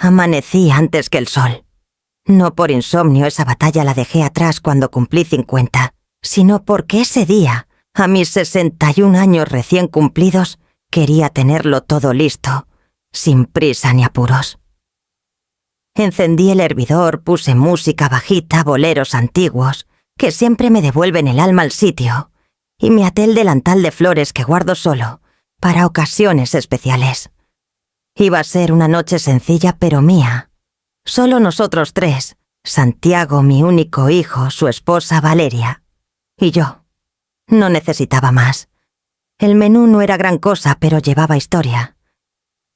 Amanecí antes que el sol. No por insomnio, esa batalla la dejé atrás cuando cumplí 50, sino porque ese día, a mis 61 años recién cumplidos, quería tenerlo todo listo, sin prisa ni apuros. Encendí el hervidor, puse música bajita, boleros antiguos, que siempre me devuelven el alma al sitio, y me até el delantal de flores que guardo solo, para ocasiones especiales. Iba a ser una noche sencilla pero mía. Solo nosotros tres, Santiago, mi único hijo, su esposa Valeria, y yo. No necesitaba más. El menú no era gran cosa, pero llevaba historia.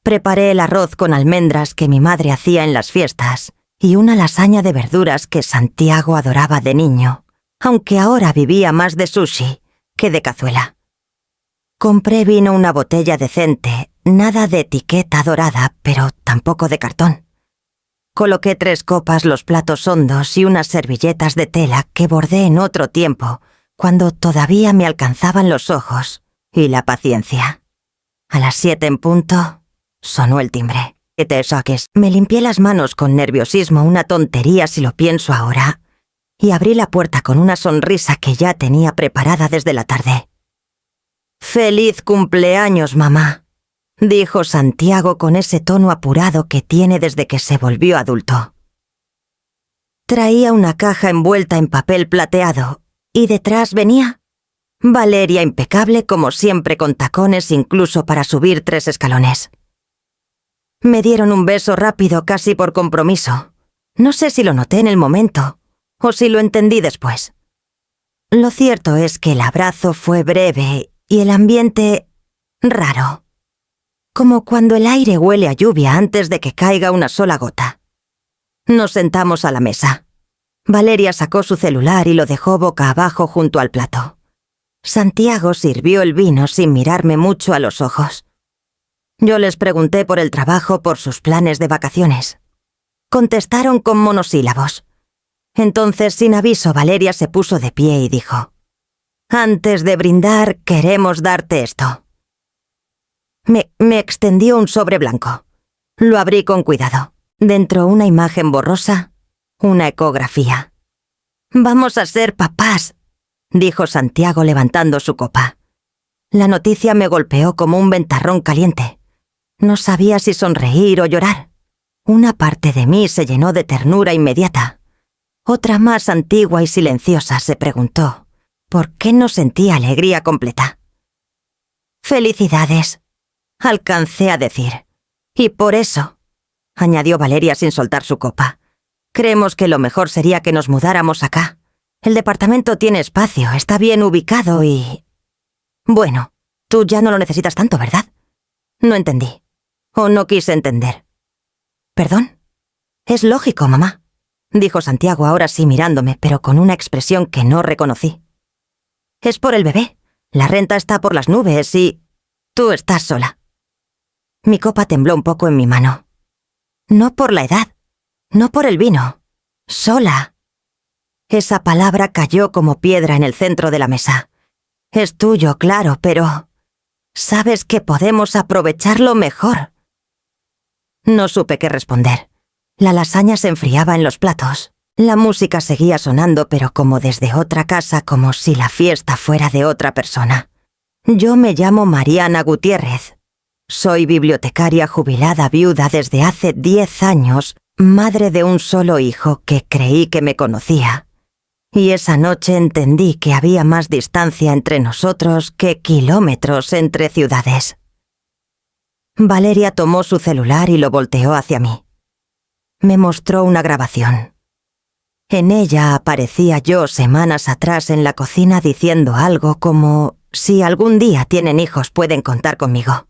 Preparé el arroz con almendras que mi madre hacía en las fiestas y una lasaña de verduras que Santiago adoraba de niño, aunque ahora vivía más de sushi que de cazuela. Compré vino una botella decente, nada de etiqueta dorada, pero tampoco de cartón. Coloqué 3 copas, los platos hondos y unas servilletas de tela que bordé en otro tiempo, cuando todavía me alcanzaban los ojos y la paciencia. A las 7 en punto, sonó el timbre. Que te saques. Me limpié las manos con nerviosismo, una tontería si lo pienso ahora, y abrí la puerta con una sonrisa que ya tenía preparada desde la tarde. «¡Feliz cumpleaños, mamá!», dijo Santiago con ese tono apurado que tiene desde que se volvió adulto. Traía una caja envuelta en papel plateado, y detrás venía Valeria, impecable como siempre, con tacones incluso para subir 3 escalones. Me dieron un beso rápido, casi por compromiso. No sé si lo noté en el momento, o si lo entendí después. Lo cierto es que el abrazo fue breve y el ambiente raro. Como cuando el aire huele a lluvia antes de que caiga una sola gota. Nos sentamos a la mesa. Valeria sacó su celular y lo dejó boca abajo junto al plato. Santiago sirvió el vino sin mirarme mucho a los ojos. Yo les pregunté por el trabajo, por sus planes de vacaciones. Contestaron con monosílabos. Entonces, sin aviso, Valeria se puso de pie y dijo: «Antes de brindar, queremos darte esto». Me extendió un sobre blanco. Lo abrí con cuidado. Dentro una imagen borrosa, una ecografía. «Vamos a ser papás», dijo Santiago levantando su copa. La noticia me golpeó como un ventarrón caliente. No sabía si sonreír o llorar. Una parte de mí se llenó de ternura inmediata. Otra, más antigua y silenciosa, se preguntó ¿por qué no sentía alegría completa? «Felicidades», alcancé a decir. «Y por eso», añadió Valeria sin soltar su copa, «creemos que lo mejor sería que nos mudáramos acá. El departamento tiene espacio, está bien ubicado y... Bueno, tú ya no lo necesitas tanto, ¿verdad?» No entendí. O no quise entender. «¿Perdón?» «Es lógico, mamá», dijo Santiago ahora sí mirándome, pero con una expresión que no reconocí. «Es por el bebé. La renta está por las nubes y... tú estás sola». Mi copa tembló un poco en mi mano. «No por la edad, no por el vino. Sola». Esa palabra cayó como piedra en el centro de la mesa. «Es tuyo, claro, pero... sabes que podemos aprovecharlo mejor». No supe qué responder. La lasaña se enfriaba en los platos. La música seguía sonando, pero como desde otra casa, como si la fiesta fuera de otra persona. Yo me llamo Mariana Gutiérrez. Soy bibliotecaria jubilada viuda desde hace 10 años, madre de un solo hijo que creí que me conocía. Y esa noche entendí que había más distancia entre nosotros que kilómetros entre ciudades. Valeria tomó su celular y lo volteó hacia mí. Me mostró una grabación. En ella aparecía yo semanas atrás en la cocina diciendo algo como: «Si algún día tienen hijos pueden contar conmigo».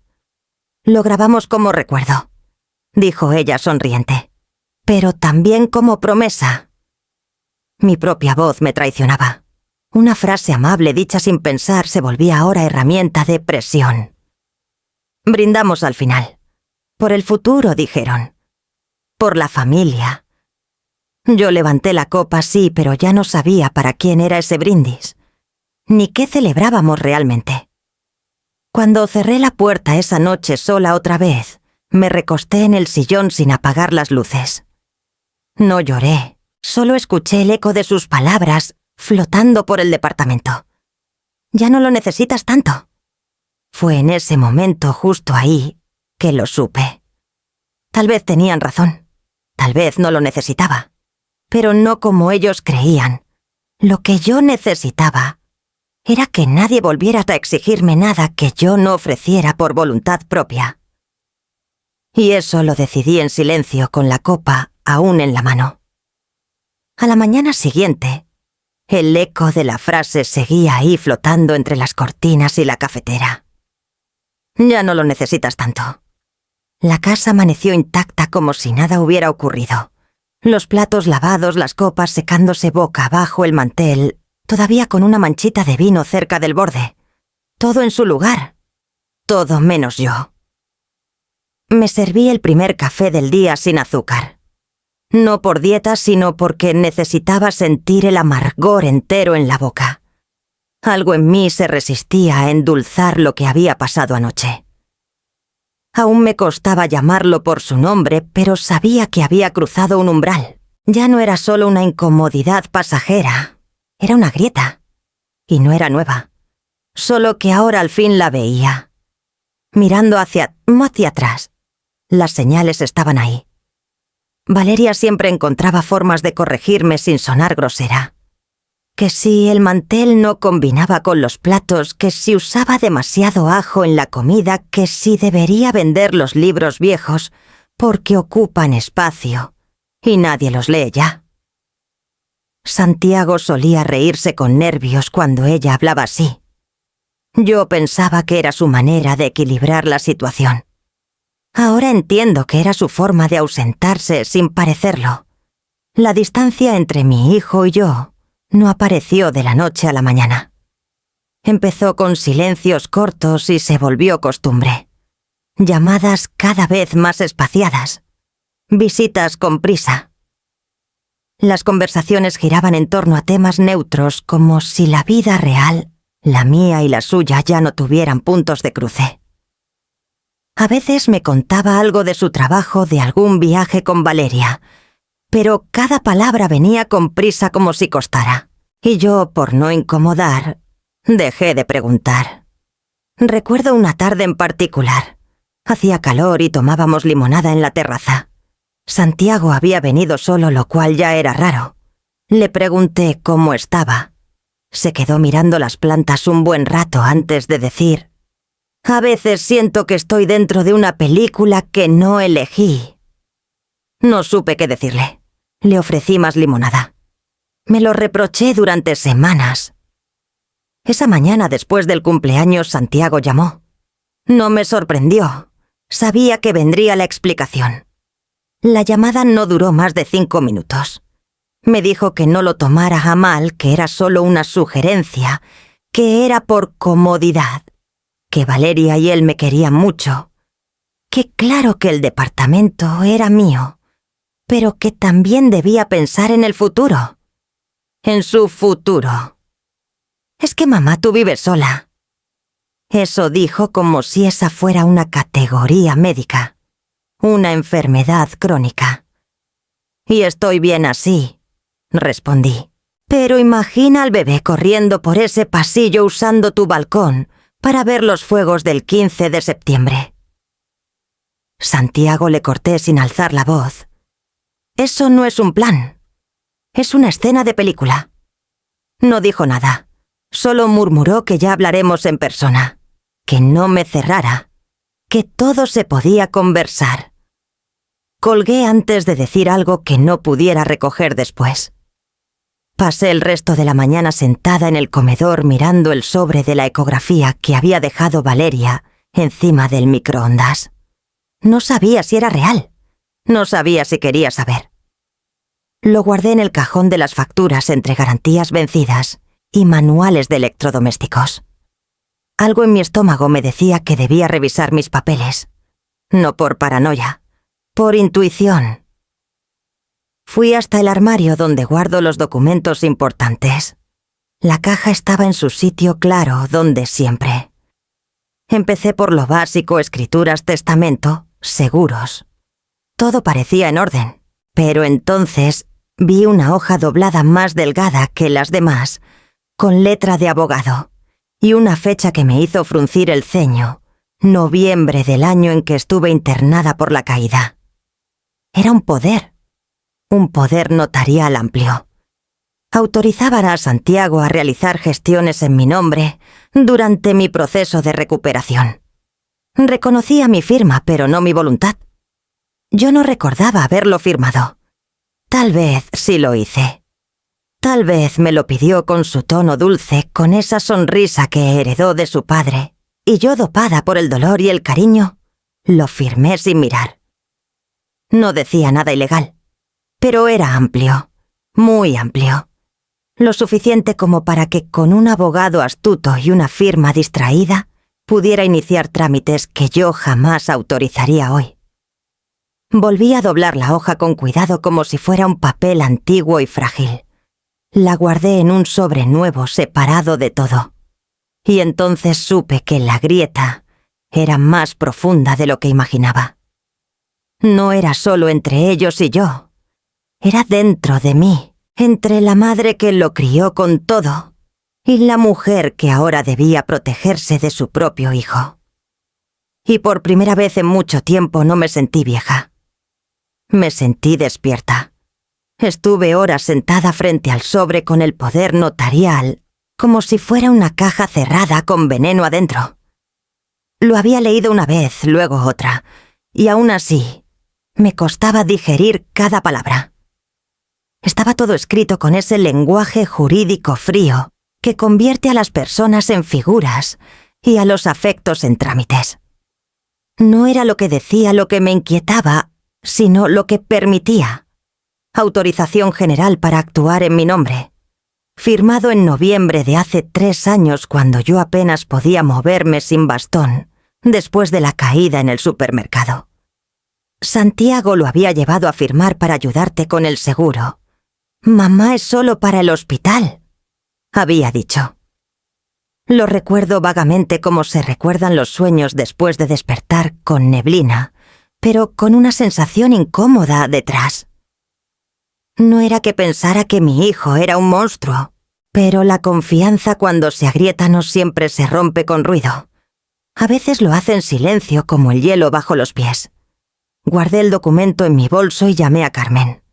«Lo grabamos como recuerdo», dijo ella sonriente, «pero también como promesa». Mi propia voz me traicionaba. Una frase amable dicha sin pensar se volvía ahora herramienta de presión. Brindamos al final. Por el futuro, dijeron. Por la familia. Yo levanté la copa, sí, pero ya no sabía para quién era ese brindis, ni qué celebrábamos realmente. Cuando cerré la puerta esa noche sola otra vez, Me recosté en el sillón sin apagar las luces. No lloré, solo escuché el eco de sus palabras flotando por el departamento. «Ya no lo necesitas tanto». Fue en ese momento, justo ahí, que lo supe. Tal vez tenían razón. Tal vez no lo necesitaba. Pero no como ellos creían. Lo que yo necesitaba era que nadie volviera a exigirme nada que yo no ofreciera por voluntad propia. Y eso lo decidí en silencio, con la copa aún en la mano. A la mañana siguiente, el eco de la frase seguía ahí flotando entre las cortinas y la cafetera. «Ya no lo necesitas tanto». La casa amaneció intacta como si nada hubiera ocurrido. Los platos lavados, las copas secándose boca abajo, el mantel, todavía con una manchita de vino cerca del borde. Todo en su lugar. Todo menos yo. Me serví el primer café del día sin azúcar. No por dieta, sino porque necesitaba sentir el amargor entero en la boca. Algo en mí se resistía a endulzar lo que había pasado anoche. Aún me costaba llamarlo por su nombre, pero sabía que había cruzado un umbral. Ya no era solo una incomodidad pasajera, era una grieta. Y no era nueva. Solo que ahora al fin la veía. Mirando hacia atrás, las señales estaban ahí. Valeria siempre encontraba formas de corregirme sin sonar grosera. Que si el mantel no combinaba con los platos, que si usaba demasiado ajo en la comida, que si debería vender los libros viejos porque ocupan espacio y nadie los lee ya. Santiago solía reírse con nervios cuando ella hablaba así. Yo pensaba que era su manera de equilibrar la situación. Ahora entiendo que era su forma de ausentarse sin parecerlo. La distancia entre mi hijo y yo no apareció de la noche a la mañana. Empezó con silencios cortos y se volvió costumbre. Llamadas cada vez más espaciadas. Visitas con prisa. Las conversaciones giraban en torno a temas neutros, como si la vida real, la mía y la suya, ya no tuvieran puntos de cruce. A veces me contaba algo de su trabajo, de algún viaje con Valeria, pero cada palabra venía con prisa como si costara, y yo, por no incomodar, dejé de preguntar. Recuerdo una tarde en particular. Hacía calor y tomábamos limonada en la terraza. Santiago había venido solo, lo cual ya era raro. Le pregunté cómo estaba. Se quedó mirando las plantas un buen rato antes de decir: «A veces siento que estoy dentro de una película que no elegí». No supe qué decirle. Le ofrecí más limonada. Me lo reproché durante semanas. Esa mañana, después del cumpleaños, Santiago llamó. No me sorprendió. Sabía que vendría la explicación. La llamada no duró más de 5 minutos. Me dijo que no lo tomara a mal, que era solo una sugerencia, que era por comodidad, que Valeria y él me querían mucho, que claro que el departamento era mío, pero que también debía pensar en el futuro. En su futuro. «Es que mamá, tú vives sola». Eso dijo como si esa fuera una categoría médica, una enfermedad crónica. «Y estoy bien así», respondí. «Pero imagina al bebé corriendo por ese pasillo usando tu balcón para ver los fuegos del 15 de septiembre». Santiago le corté sin alzar la voz. «Eso no es un plan. Es una escena de película». No dijo nada. Solo murmuró que ya hablaremos en persona, que no me cerrara, que todo se podía conversar. Colgué antes de decir algo que no pudiera recoger después. Pasé el resto de la mañana sentada en el comedor mirando el sobre de la ecografía que había dejado Valeria encima del microondas. No sabía si era real. No sabía si quería saber. Lo guardé en el cajón de las facturas entre garantías vencidas y manuales de electrodomésticos. Algo en mi estómago me decía que debía revisar mis papeles. No por paranoia, por intuición. Fui hasta el armario donde guardo los documentos importantes. La caja estaba en su sitio claro, donde siempre. Empecé por lo básico: escrituras, testamento, seguros. Todo parecía en orden, pero entonces vi una hoja doblada más delgada que las demás, con letra de abogado, y una fecha que me hizo fruncir el ceño: noviembre del año en que estuve internada por la caída. Era un poder notarial amplio. Autorizaban a Santiago a realizar gestiones en mi nombre durante mi proceso de recuperación. Reconocía mi firma, pero no mi voluntad. Yo no recordaba haberlo firmado. Tal vez sí lo hice. Tal vez me lo pidió con su tono dulce, con esa sonrisa que heredó de su padre, y yo, dopada por el dolor y el cariño, lo firmé sin mirar. No decía nada ilegal, pero era amplio, muy amplio. Lo suficiente como para que con un abogado astuto y una firma distraída pudiera iniciar trámites que yo jamás autorizaría hoy. Volví a doblar la hoja con cuidado como si fuera un papel antiguo y frágil. La guardé en un sobre nuevo separado de todo. Y entonces supe que la grieta era más profunda de lo que imaginaba. No era solo entre ellos y yo. Era dentro de mí, entre la madre que lo crió con todo y la mujer que ahora debía protegerse de su propio hijo. Y por primera vez en mucho tiempo no me sentí vieja. Me sentí despierta. Estuve horas sentada frente al sobre con el poder notarial, como si fuera una caja cerrada con veneno adentro. Lo había leído una vez, luego otra, y aún así me costaba digerir cada palabra. Estaba todo escrito con ese lenguaje jurídico frío que convierte a las personas en figuras y a los afectos en trámites. No era lo que decía lo que me inquietaba, sino lo que permitía. Autorización general para actuar en mi nombre. Firmado en noviembre de hace 3 años, cuando yo apenas podía moverme sin bastón, después de la caída en el supermercado. Santiago lo había llevado a firmar para ayudarte con el seguro. «Mamá es solo para el hospital», había dicho. Lo recuerdo vagamente como se recuerdan los sueños después de despertar con neblina, pero con una sensación incómoda detrás. No era que pensara que mi hijo era un monstruo, pero la confianza cuando se agrieta no siempre se rompe con ruido. A veces lo hace en silencio, como el hielo bajo los pies. Guardé el documento en mi bolso y llamé a Carmen.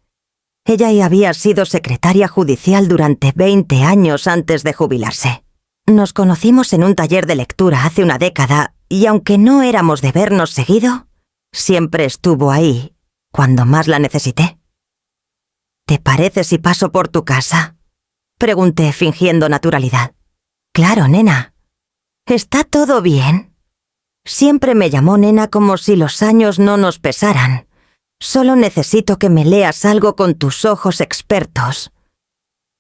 Ella ya había sido secretaria judicial durante 20 años antes de jubilarse. Nos conocimos en un taller de lectura hace una década y aunque no éramos de vernos seguido, siempre estuvo ahí cuando más la necesité. «¿Te parece si paso por tu casa?», pregunté fingiendo naturalidad. «Claro, nena. ¿Está todo bien?». Siempre me llamó nena como si los años no nos pesaran. «Solo necesito que me leas algo con tus ojos expertos».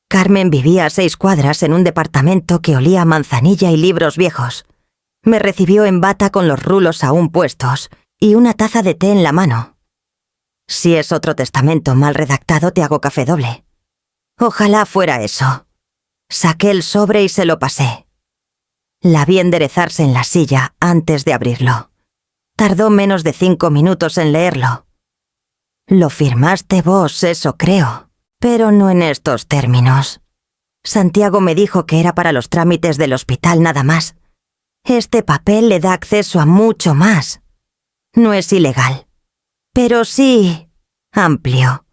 Carmen vivía a 6 cuadras en un departamento que olía a manzanilla y libros viejos. Me recibió en bata con los rulos aún puestos y una taza de té en la mano. «Si es otro testamento mal redactado, te hago café doble». Ojalá fuera eso. Saqué el sobre y se lo pasé. La vi enderezarse en la silla antes de abrirlo. Tardó menos de 5 minutos en leerlo. «Lo firmaste vos, eso creo, pero no en estos términos. Santiago me dijo que era para los trámites del hospital nada más. Este papel le da acceso a mucho más. No es ilegal, pero sí amplio.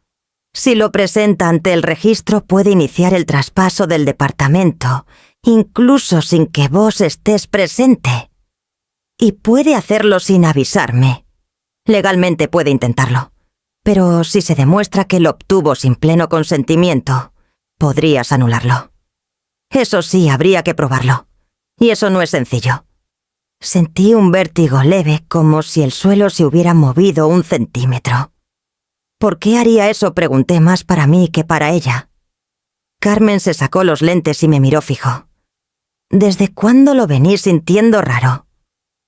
Si lo presenta ante el registro, puede iniciar el traspaso del departamento, incluso sin que vos estés presente. Y puede hacerlo sin avisarme. Legalmente puede intentarlo. Pero si se demuestra que lo obtuvo sin pleno consentimiento, podrías anularlo. Eso sí, habría que probarlo. Y eso no es sencillo». Sentí un vértigo leve, como si el suelo se hubiera movido 1 centímetro. ¿Por qué haría eso?, pregunté, más para mí que para ella. Carmen se sacó los lentes y me miró fijo. «¿Desde cuándo lo venís sintiendo raro?».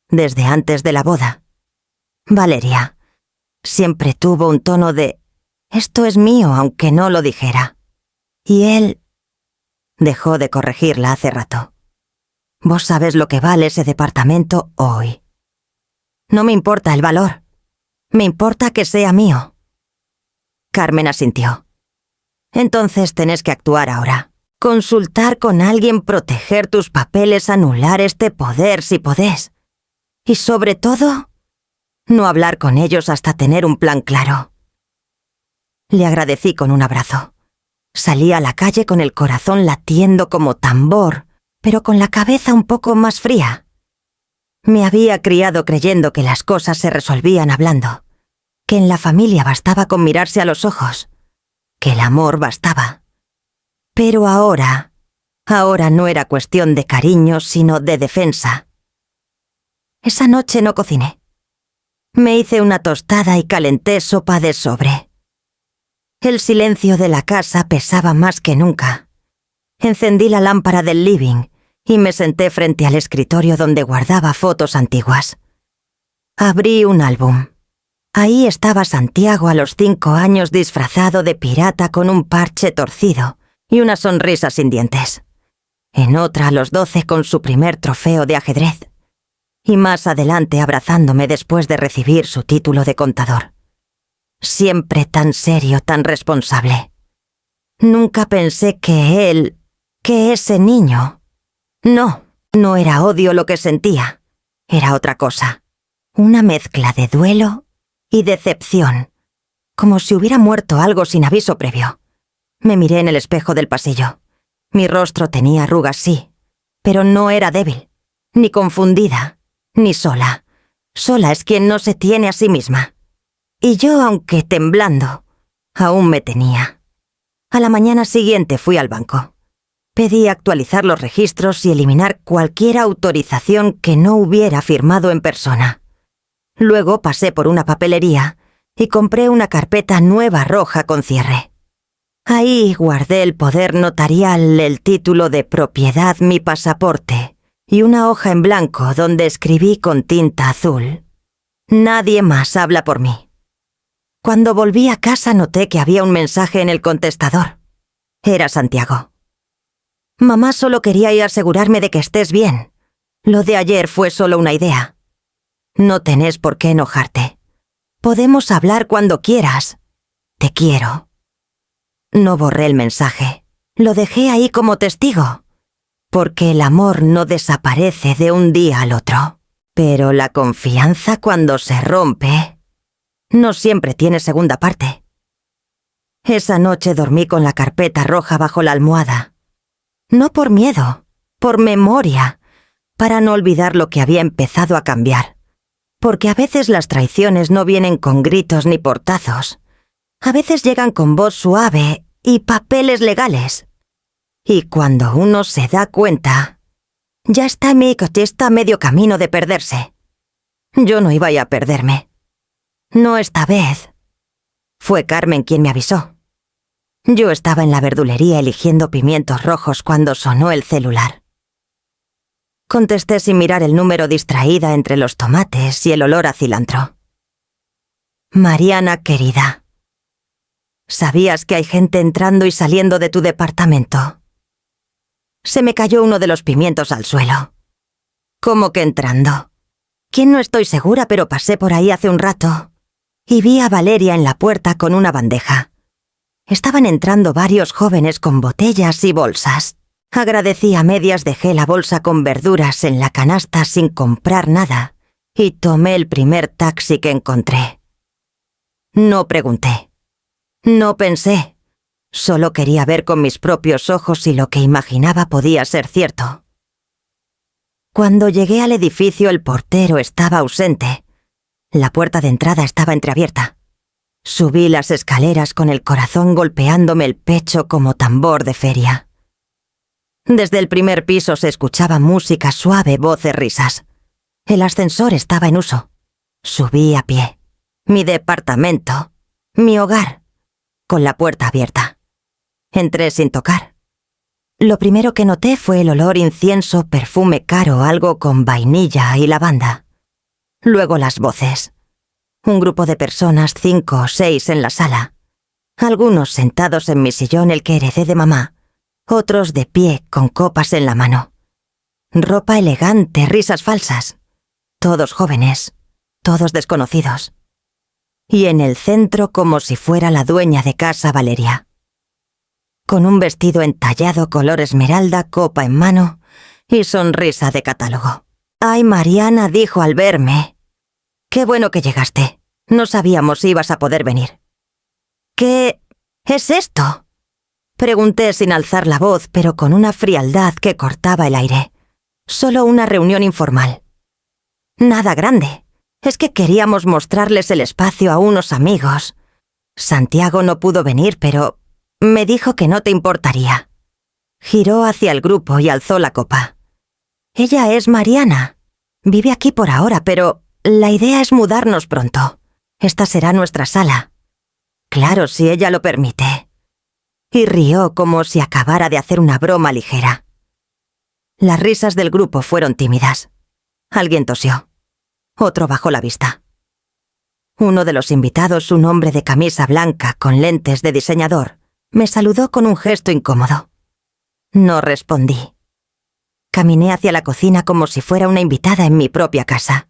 «Desde antes de la boda». Valeria siempre tuvo un tono de «esto es mío», aunque no lo dijera. Y él dejó de corregirla hace rato. «Vos sabes lo que vale ese departamento hoy». «No me importa el valor. Me importa que sea mío. Carmen asintió. Entonces tenés que actuar ahora. Consultar con alguien, proteger tus papeles, anular este poder si podés. Y sobre todo, no hablar con ellos hasta tener un plan claro. Le agradecí con un abrazo. Salí a la calle con el corazón latiendo como tambor, pero con la cabeza un poco más fría. Me había criado creyendo que las cosas se resolvían hablando, que en la familia bastaba con mirarse a los ojos, que el amor bastaba. Pero ahora no era cuestión de cariño, sino de defensa. Esa noche no cociné. Me hice una tostada y calenté sopa de sobre. El silencio de la casa pesaba más que nunca. Encendí la lámpara del living y me senté frente al escritorio donde guardaba fotos antiguas. Abrí un álbum. Ahí estaba Santiago a los 5 años disfrazado de pirata con un parche torcido y una sonrisa sin dientes. En otra a los 12 con su primer trofeo de ajedrez. Y más adelante abrazándome después de recibir su título de contador. Siempre tan serio, tan responsable. Nunca pensé que ese niño... No era odio lo que sentía. Era otra cosa. Una mezcla de duelo y decepción. Como si hubiera muerto algo sin aviso previo. Me miré en el espejo del pasillo. Mi rostro tenía arrugas, sí, pero no era débil, ni confundida, ni sola. Sola es quien no se tiene a sí misma. Y yo, aunque temblando, aún me tenía. A la mañana siguiente fui al banco. Pedí actualizar los registros y eliminar cualquier autorización que no hubiera firmado en persona. Luego pasé por una papelería y compré una carpeta nueva roja con cierre. Ahí guardé el poder notarial, el título de propiedad, mi pasaporte y una hoja en blanco donde escribí con tinta azul: Nadie más habla por mí. Cuando volví a casa noté que había un mensaje en el contestador. Era Santiago. Mamá solo quería asegurarme de que estés bien. Lo de ayer fue solo una idea. No tenés por qué enojarte. Podemos hablar cuando quieras. Te quiero. No borré el mensaje. Lo dejé ahí como testigo. Porque el amor no desaparece de un día al otro. Pero la confianza, cuando se rompe, no siempre tiene segunda parte. Esa noche dormí con la carpeta roja bajo la almohada. No por miedo, por memoria, para no olvidar lo que había empezado a cambiar. Porque a veces las traiciones no vienen con gritos ni portazos. A veces llegan con voz suave y papeles legales. Y cuando uno se da cuenta, ya está a medio camino de perderse. Yo no iba a perderme. No esta vez. Fue Carmen quien me avisó. Yo estaba en la verdulería eligiendo pimientos rojos cuando sonó el celular. Contesté sin mirar el número, distraída entre los tomates y el olor a cilantro. Mariana, querida. ¿Sabías que hay gente entrando y saliendo de tu departamento? Se me cayó uno de los pimientos al suelo. ¿Cómo que entrando? ¿Quién? No estoy segura, pero pasé por ahí hace un rato y vi a Valeria en la puerta con una bandeja. Estaban entrando varios jóvenes con botellas y bolsas. Agradecí a medias, dejé la bolsa con verduras en la canasta sin comprar nada y tomé el primer taxi que encontré. No pregunté. No pensé. Solo quería ver con mis propios ojos si lo que imaginaba podía ser cierto. Cuando llegué al edificio, el portero estaba ausente. La puerta de entrada estaba entreabierta. Subí las escaleras con el corazón golpeándome el pecho como tambor de feria. Desde el primer piso se escuchaba música suave, voces, risas. El ascensor estaba en uso. Subí a pie. Mi departamento. Mi hogar. Con la puerta abierta. Entré sin tocar. Lo primero que noté fue el olor incienso, perfume caro, algo con vainilla y lavanda. Luego las voces. Un grupo de personas, 5 o 6 en la sala. Algunos sentados en mi sillón, el que heredé de mamá. Otros de pie, con copas en la mano. Ropa elegante, risas falsas. Todos jóvenes, todos desconocidos. y en el centro como si fuera la dueña de casa Valeria. Con un vestido entallado color esmeralda, copa en mano y sonrisa de catálogo. «Ay, Mariana», dijo al verme. «Qué bueno que llegaste. No sabíamos si ibas a poder venir». «¿Qué es esto?», pregunté sin alzar la voz, pero con una frialdad que cortaba el aire. «Solo una reunión informal». «Nada grande. Es que queríamos mostrarles el espacio a unos amigos. Santiago no pudo venir, pero me dijo que no te importaría». Giró hacia el grupo y alzó la copa. «Ella es Mariana. Vive aquí por ahora, pero la idea es mudarnos pronto. Esta será nuestra sala. Claro, si ella lo permite». Y rió como si acabara de hacer una broma ligera. Las risas del grupo fueron tímidas. Alguien tosió. Otro bajó la vista. Uno de los invitados, un hombre de camisa blanca con lentes de diseñador, me saludó con un gesto incómodo. No respondí. Caminé hacia la cocina como si fuera una invitada en mi propia casa.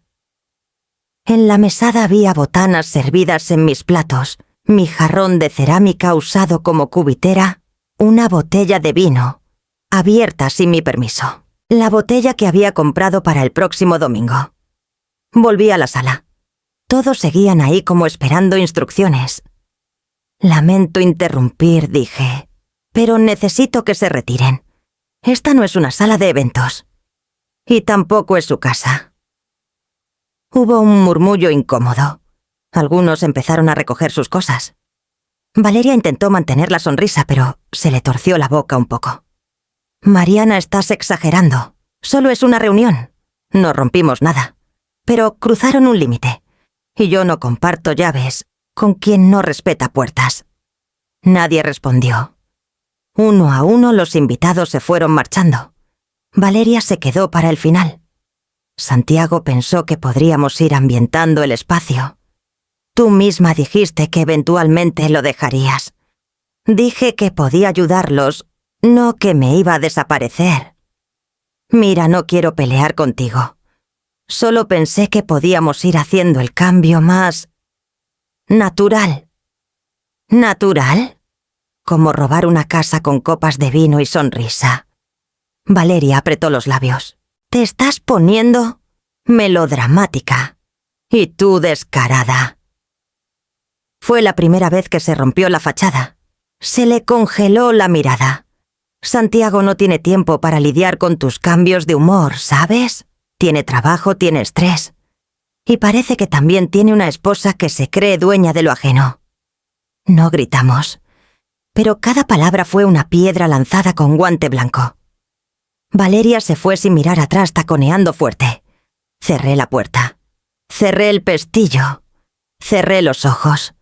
En la mesada había botanas servidas en mis platos, mi jarrón de cerámica usado como cubitera, una botella de vino, abierta sin mi permiso. La botella que había comprado para el próximo domingo. Volví a la sala. Todos seguían ahí como esperando instrucciones. «Lamento interrumpir», dije, «pero necesito que se retiren. Esta no es una sala de eventos. Y tampoco es su casa». Hubo un murmullo incómodo. Algunos empezaron a recoger sus cosas. Valeria intentó mantener la sonrisa, pero se le torció la boca un poco. «Mariana, estás exagerando. Solo es una reunión. No rompimos nada. Pero cruzaron un límite. Y yo no comparto llaves con quien no respeta puertas». Nadie respondió. Uno a uno los invitados se fueron marchando. Valeria se quedó para el final. Santiago pensó que podríamos ir ambientando el espacio. Tú misma dijiste que eventualmente lo dejarías. Dije que podía ayudarlos, no que me iba a desaparecer. Mira, no quiero pelear contigo. Solo pensé que podíamos ir haciendo el cambio más natural. ¿Natural? Como robar una casa con copas de vino y sonrisa. Valeria apretó los labios. Te estás poniendo melodramática. Y tú descarada. Fue la primera vez que se rompió la fachada. Se le congeló la mirada. Santiago no tiene tiempo para lidiar con tus cambios de humor, ¿sabes? Tiene trabajo, tiene estrés. Y parece que también tiene una esposa que se cree dueña de lo ajeno. No gritamos, pero cada palabra fue una piedra lanzada con guante blanco. Valeria se fue sin mirar atrás, taconeando fuerte. Cerré la puerta. Cerré el pestillo. Cerré los ojos.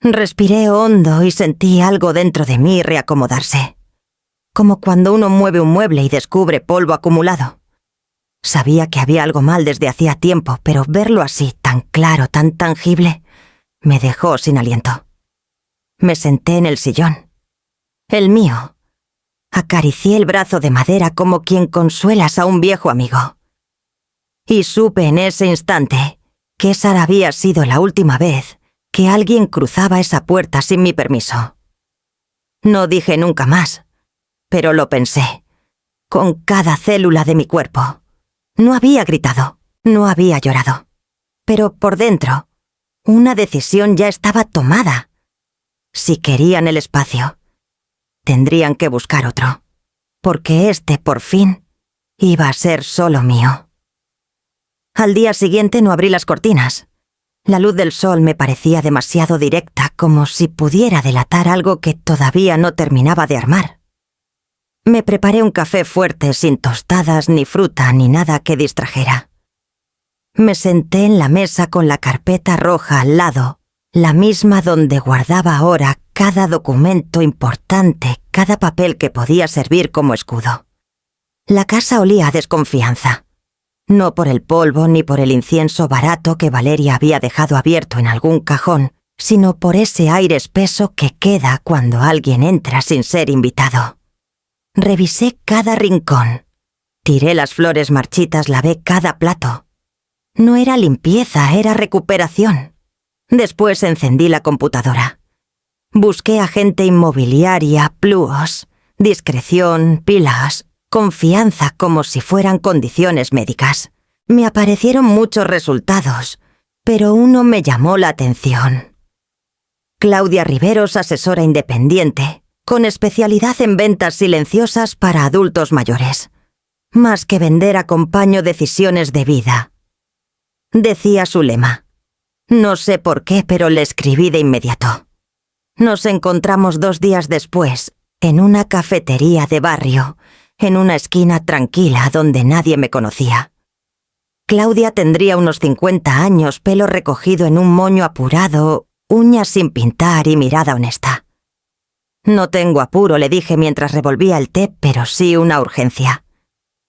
Respiré hondo y sentí algo dentro de mí reacomodarse. Como cuando uno mueve un mueble y descubre polvo acumulado. Sabía que había algo mal desde hacía tiempo, pero verlo así, tan claro, tan tangible, me dejó sin aliento. Me senté en el sillón. El mío. Acaricié el brazo de madera como quien consuelas a un viejo amigo. Y supe en ese instante que esa había sido la última vez que alguien cruzaba esa puerta sin mi permiso. No dije nunca más, pero lo pensé, con cada célula de mi cuerpo. No había gritado, no había llorado, pero por dentro, una decisión ya estaba tomada. Si querían el espacio, tendrían que buscar otro, porque este, por fin, iba a ser solo mío. Al día siguiente no abrí las cortinas. La luz del sol me parecía demasiado directa, como si pudiera delatar algo que todavía no terminaba de armar. Me preparé un café fuerte, sin tostadas, ni fruta, ni nada que distrajera. Me senté en la mesa con la carpeta roja al lado, la misma donde guardaba ahora cada documento importante, cada papel que podía servir como escudo. La casa olía a desconfianza. No por el polvo ni por el incienso barato que Valeria había dejado abierto en algún cajón, sino por ese aire espeso que queda cuando alguien entra sin ser invitado. Revisé cada rincón. Tiré las flores marchitas, lavé cada plato. No era limpieza, era recuperación. Después encendí la computadora. Busqué agente inmobiliaria, plus, discreción, pilas, confianza, como si fueran condiciones médicas. Me aparecieron muchos resultados, pero uno me llamó la atención. Claudia Riveros, asesora independiente, con especialidad en ventas silenciosas para adultos mayores. Más que vender, acompaño decisiones de vida. Decía su lema. No sé por qué, pero le escribí de inmediato. Nos encontramos 2 días después, en una cafetería de barrio, en una esquina tranquila donde nadie me conocía. Claudia tendría unos 50 años, pelo recogido en un moño apurado, uñas sin pintar y mirada honesta. No tengo apuro, le dije mientras revolvía el té, pero sí una urgencia.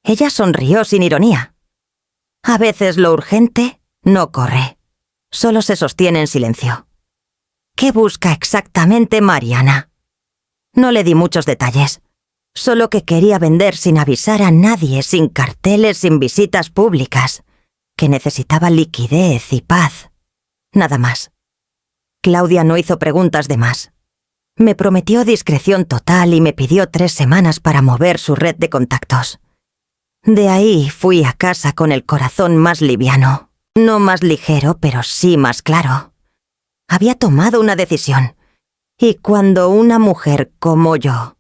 Ella sonrió sin ironía. A veces lo urgente no corre, solo se sostiene en silencio. ¿Qué busca exactamente Mariana? No le di muchos detalles, solo que quería vender sin avisar a nadie, sin carteles, sin visitas públicas, que necesitaba liquidez y paz. Nada más. Claudia no hizo preguntas de más. Me prometió discreción total y me pidió 3 semanas para mover su red de contactos. De ahí fui a casa con el corazón más liviano. No más ligero, pero sí más claro. Había tomado una decisión. Y cuando una mujer como yo,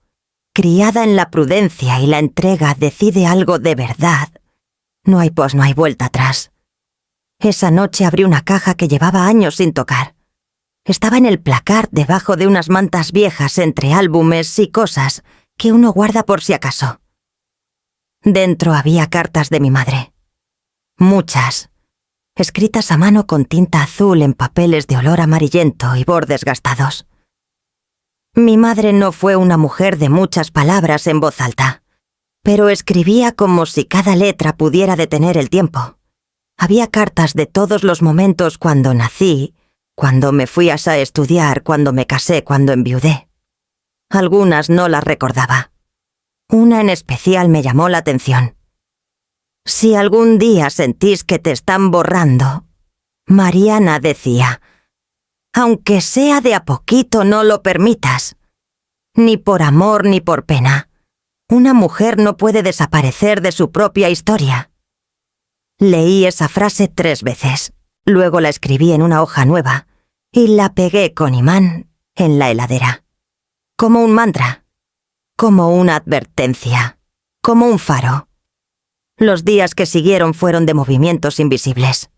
criada en la prudencia y la entrega, decide algo de verdad, no hay vuelta atrás. Esa noche abrí una caja que llevaba años sin tocar. Estaba en el placard debajo de unas mantas viejas entre álbumes y cosas que uno guarda por si acaso. Dentro había cartas de mi madre. Muchas. Escritas a mano con tinta azul en papeles de olor amarillento y bordes gastados. Mi madre no fue una mujer de muchas palabras en voz alta, pero escribía como si cada letra pudiera detener el tiempo. Había cartas de todos los momentos: cuando nací, cuando me fui a estudiar, cuando me casé, cuando enviudé. Algunas no las recordaba. Una en especial me llamó la atención. Si algún día sentís que te están borrando, Mariana decía, aunque sea de a poquito, no lo permitas. Ni por amor ni por pena. Una mujer no puede desaparecer de su propia historia. Leí esa frase 3 veces, luego la escribí en una hoja nueva y la pegué con imán en la heladera. Como un mantra, como una advertencia, como un faro. Los días que siguieron fueron de movimientos invisibles.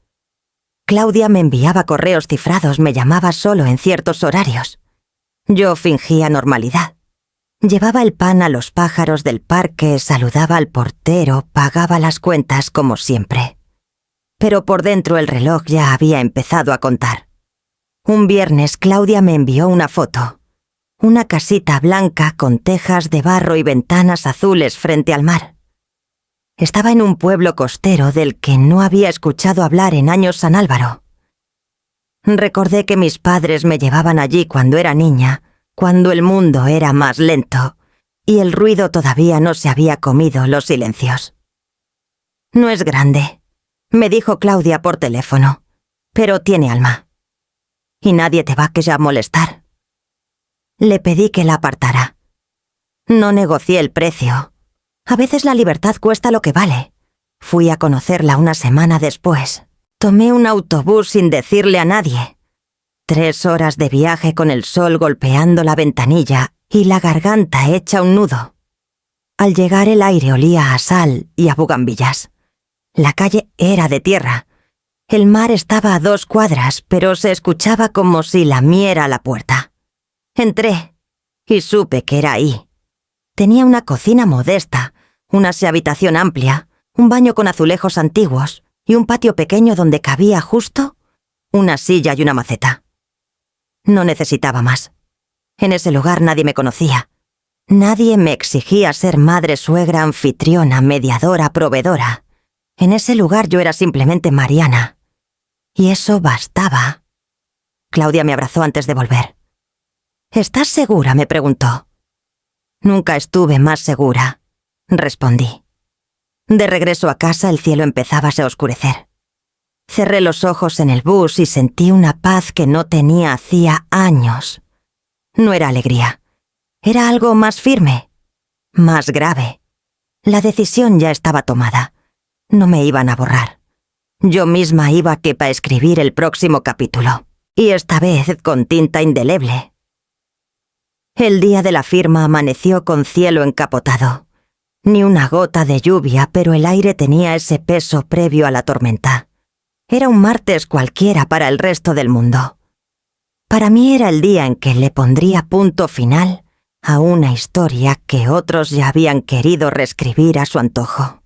Claudia me enviaba correos cifrados, me llamaba solo en ciertos horarios. Yo fingía normalidad. Llevaba el pan a los pájaros del parque, saludaba al portero, pagaba las cuentas como siempre. Pero por dentro el reloj ya había empezado a contar. Un viernes Claudia me envió una foto. Una casita blanca con tejas de barro y ventanas azules frente al mar. Estaba en un pueblo costero del que no había escuchado hablar en años San Álvaro. Recordé que mis padres me llevaban allí cuando era niña, cuando el mundo era más lento y el ruido todavía no se había comido los silencios. No es grande, me dijo Claudia por teléfono, pero tiene alma. Y nadie te va a molestar. Le pedí que la apartara. No negocié el precio. A veces la libertad cuesta lo que vale. Fui a conocerla una semana después. Tomé un autobús sin decirle a nadie. 3 horas de viaje con el sol golpeando la ventanilla y la garganta hecha un nudo. Al llegar el aire olía a sal y a bugambillas. La calle era de tierra. El mar estaba a 2 cuadras, pero se escuchaba como si lamiera la puerta. Entré y supe que era ahí. Tenía una cocina modesta, una habitación amplia, un baño con azulejos antiguos y un patio pequeño donde cabía justo una silla y una maceta. No necesitaba más. En ese lugar nadie me conocía. Nadie me exigía ser madre, suegra, anfitriona, mediadora, proveedora. En ese lugar yo era simplemente Mariana. Y eso bastaba. Claudia me abrazó antes de volver. ¿Estás segura?, me preguntó. Nunca estuve más segura, respondí. De regreso a casa el cielo empezaba a oscurecer. Cerré los ojos en el bus y sentí una paz que no tenía hacía años. No era alegría. Era algo más firme, más grave. La decisión ya estaba tomada. No me iban a borrar. Yo misma iba a escribir el próximo capítulo, y esta vez con tinta indeleble. El día de la firma amaneció con cielo encapotado. Ni una gota de lluvia, pero el aire tenía ese peso previo a la tormenta. Era un martes cualquiera para el resto del mundo. Para mí era el día en que le pondría punto final a una historia que otros ya habían querido reescribir a su antojo.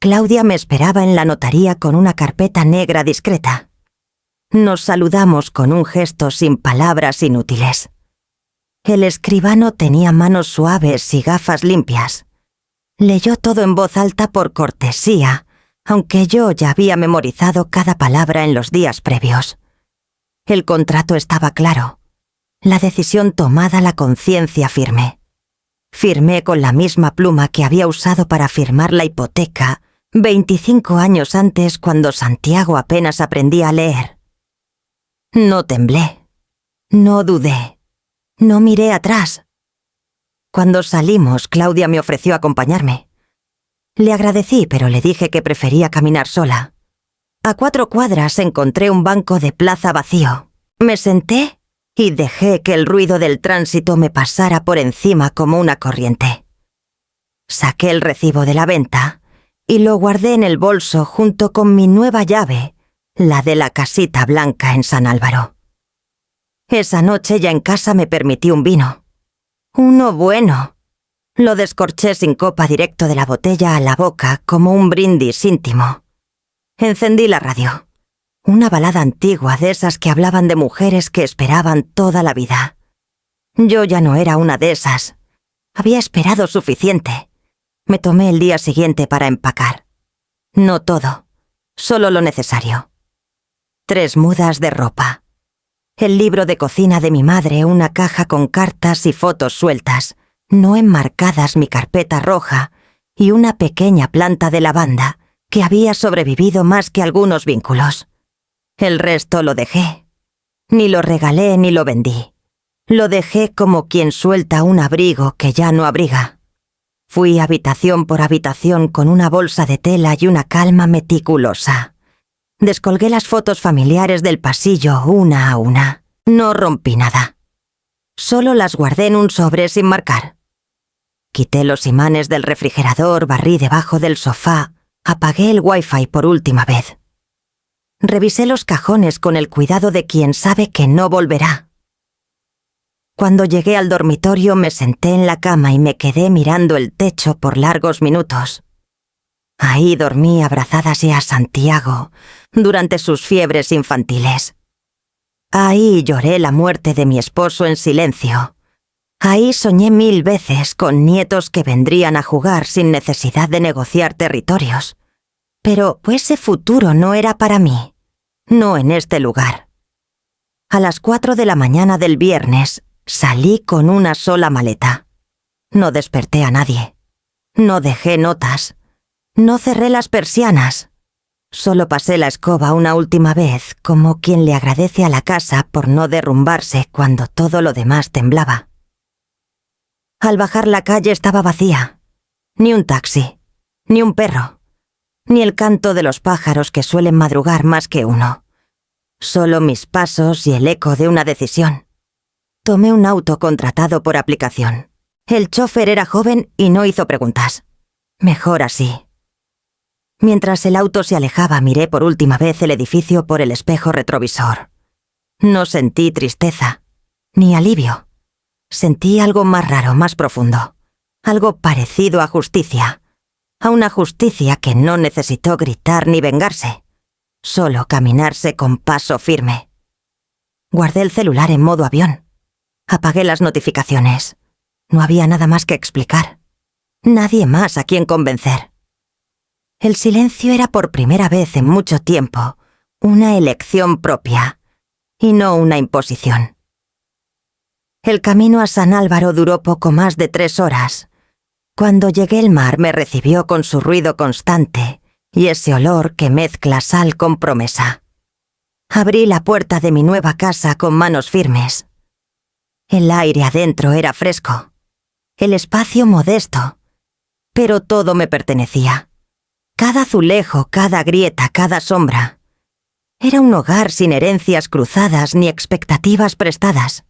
Claudia me esperaba en la notaría con una carpeta negra discreta. Nos saludamos con un gesto sin palabras inútiles. El escribano tenía manos suaves y gafas limpias. Leyó todo en voz alta por cortesía, aunque yo ya había memorizado cada palabra en los días previos. El contrato estaba claro. La decisión tomada, la conciencia firme. Firmé con la misma pluma que había usado para firmar la hipoteca 25 años antes, cuando Santiago apenas aprendía a leer. No temblé. No dudé. No miré atrás. Cuando salimos, Claudia me ofreció acompañarme. Le agradecí, pero le dije que prefería caminar sola. A 4 cuadras encontré un banco de plaza vacío. Me senté y dejé que el ruido del tránsito me pasara por encima como una corriente. Saqué el recibo de la venta y lo guardé en el bolso junto con mi nueva llave, la de la casita blanca en San Álvaro. Esa noche ya en casa me permití un vino. Uno bueno. Lo descorché sin copa directo de la botella a la boca como un brindis íntimo. Encendí la radio. Una balada antigua de esas que hablaban de mujeres que esperaban toda la vida. Yo ya no era una de esas. Había esperado suficiente. Me tomé el día siguiente para empacar. No todo, solo lo necesario. 3 mudas de ropa. El libro de cocina de mi madre, una caja con cartas y fotos sueltas, no enmarcadas, mi carpeta roja y una pequeña planta de lavanda que había sobrevivido más que algunos vínculos. El resto lo dejé. Ni lo regalé ni lo vendí. Lo dejé como quien suelta un abrigo que ya no abriga. Fui habitación por habitación con una bolsa de tela y una calma meticulosa. Descolgué las fotos familiares del pasillo una a una. No rompí nada. Solo las guardé en un sobre sin marcar. Quité los imanes del refrigerador, barrí debajo del sofá, apagué el wifi por última vez. Revisé los cajones con el cuidado de quien sabe que no volverá. Cuando llegué al dormitorio me senté en la cama y me quedé mirando el techo por largos minutos. Ahí dormí abrazada a Santiago durante sus fiebres infantiles. Ahí lloré la muerte de mi esposo en silencio. Ahí soñé 1000 veces con nietos que vendrían a jugar sin necesidad de negociar territorios. Pero ese futuro no era para mí, no en este lugar. A las 4 de la mañana del viernes salí con una sola maleta. No desperté a nadie. No dejé notas. No cerré las persianas. Solo pasé la escoba una última vez, como quien le agradece a la casa por no derrumbarse cuando todo lo demás temblaba. Al bajar la calle estaba vacía. Ni un taxi, ni un perro, ni el canto de los pájaros que suelen madrugar más que uno. Solo mis pasos y el eco de una decisión. Tomé un auto contratado por aplicación. El chofer era joven y no hizo preguntas. Mejor así. Mientras el auto se alejaba, miré por última vez el edificio por el espejo retrovisor. No sentí tristeza, ni alivio. Sentí algo más raro, más profundo. Algo parecido a justicia. A una justicia que no necesitó gritar ni vengarse. Solo caminarse con paso firme. Guardé el celular en modo avión. Apagué las notificaciones. No había nada más que explicar. Nadie más a quien convencer. El silencio era por primera vez en mucho tiempo una elección propia y no una imposición. El camino a San Álvaro duró poco más de 3 horas. Cuando llegué el mar me recibió con su ruido constante y ese olor que mezcla sal con promesa. Abrí la puerta de mi nueva casa con manos firmes. El aire adentro era fresco, el espacio modesto, pero todo me pertenecía. Cada azulejo, cada grieta, cada sombra. Era un hogar sin herencias cruzadas ni expectativas prestadas.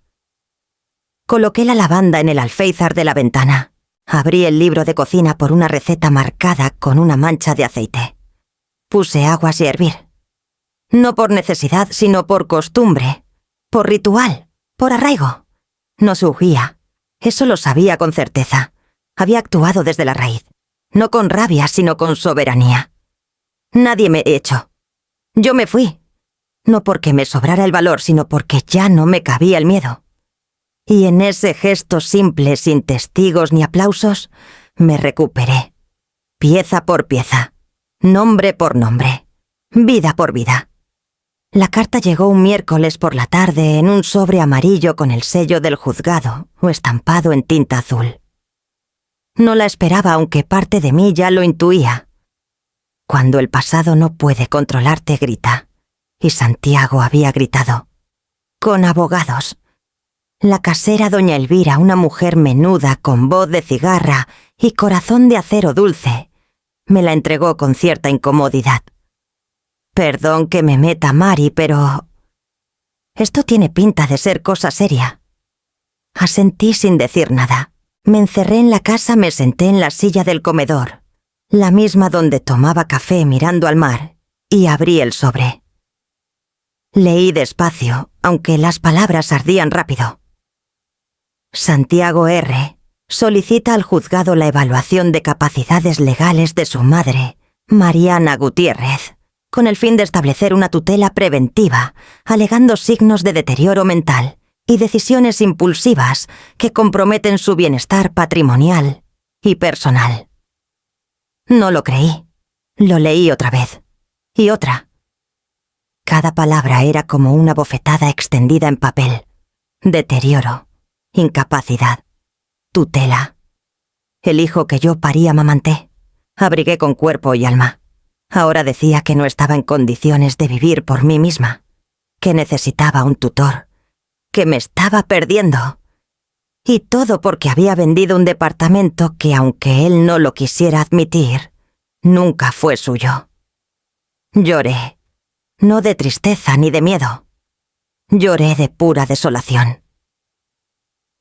Coloqué la lavanda en el alféizar de la ventana. Abrí el libro de cocina por una receta marcada con una mancha de aceite. Puse aguas a hervir. No por necesidad, sino por costumbre, por ritual, por arraigo. No surgía. Eso lo sabía con certeza. Había actuado desde la raíz. No con rabia, sino con soberanía. Nadie me echó. Yo me fui. No porque me sobrara el valor, sino porque ya no me cabía el miedo. Y en ese gesto simple, sin testigos ni aplausos, me recuperé. Pieza por pieza. Nombre por nombre. Vida por vida. La carta llegó un miércoles por la tarde en un sobre amarillo con el sello del juzgado o estampado en tinta azul. No la esperaba, aunque parte de mí ya lo intuía. Cuando el pasado no puede controlarte, grita. Y Santiago había gritado. Con abogados. La casera doña Elvira, una mujer menuda con voz de cigarra y corazón de acero dulce, me la entregó con cierta incomodidad. Perdón que me meta, Mari, pero... esto tiene pinta de ser cosa seria. Asentí sin decir nada. Me encerré en la casa, me senté en la silla del comedor, la misma donde tomaba café mirando al mar, y abrí el sobre. Leí despacio, aunque las palabras ardían rápido. Santiago R. solicita al juzgado la evaluación de capacidades legales de su madre, Mariana Gutiérrez, con el fin de establecer una tutela preventiva, alegando signos de deterioro mental y decisiones impulsivas que comprometen su bienestar patrimonial y personal. No lo creí. Lo leí otra vez. Y otra. Cada palabra era como una bofetada extendida en papel. Deterioro. Incapacidad. Tutela. El hijo que yo parí amamanté. Abrigué con cuerpo y alma. Ahora decía que no estaba en condiciones de vivir por mí misma. Que necesitaba un tutor. Que me estaba perdiendo. Y todo porque había vendido un departamento que, aunque él no lo quisiera admitir, nunca fue suyo. Lloré. No de tristeza ni de miedo. Lloré de pura desolación.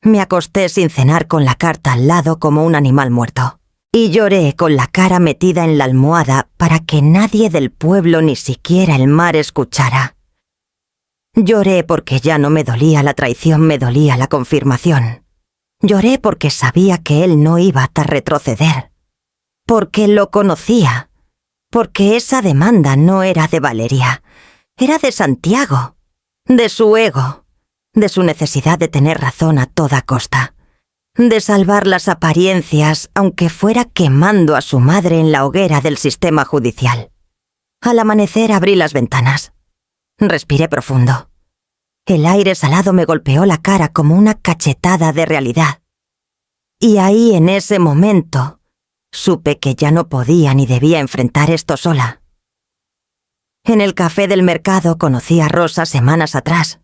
Me acosté sin cenar con la carta al lado como un animal muerto. Y lloré con la cara metida en la almohada para que nadie del pueblo, ni siquiera el mar, escuchara. Lloré porque ya no me dolía la traición, me dolía la confirmación. Lloré porque sabía que él no iba a retroceder. Porque lo conocía. Porque esa demanda no era de Valeria. Era de Santiago. De su ego. De su necesidad de tener razón a toda costa. De salvar las apariencias, aunque fuera quemando a su madre en la hoguera del sistema judicial. Al amanecer abrí las ventanas. Respiré profundo. El aire salado me golpeó la cara como una cachetada de realidad. Y ahí, en ese momento, supe que ya no podía ni debía enfrentar esto sola. En el café del mercado conocí a Rosa semanas atrás.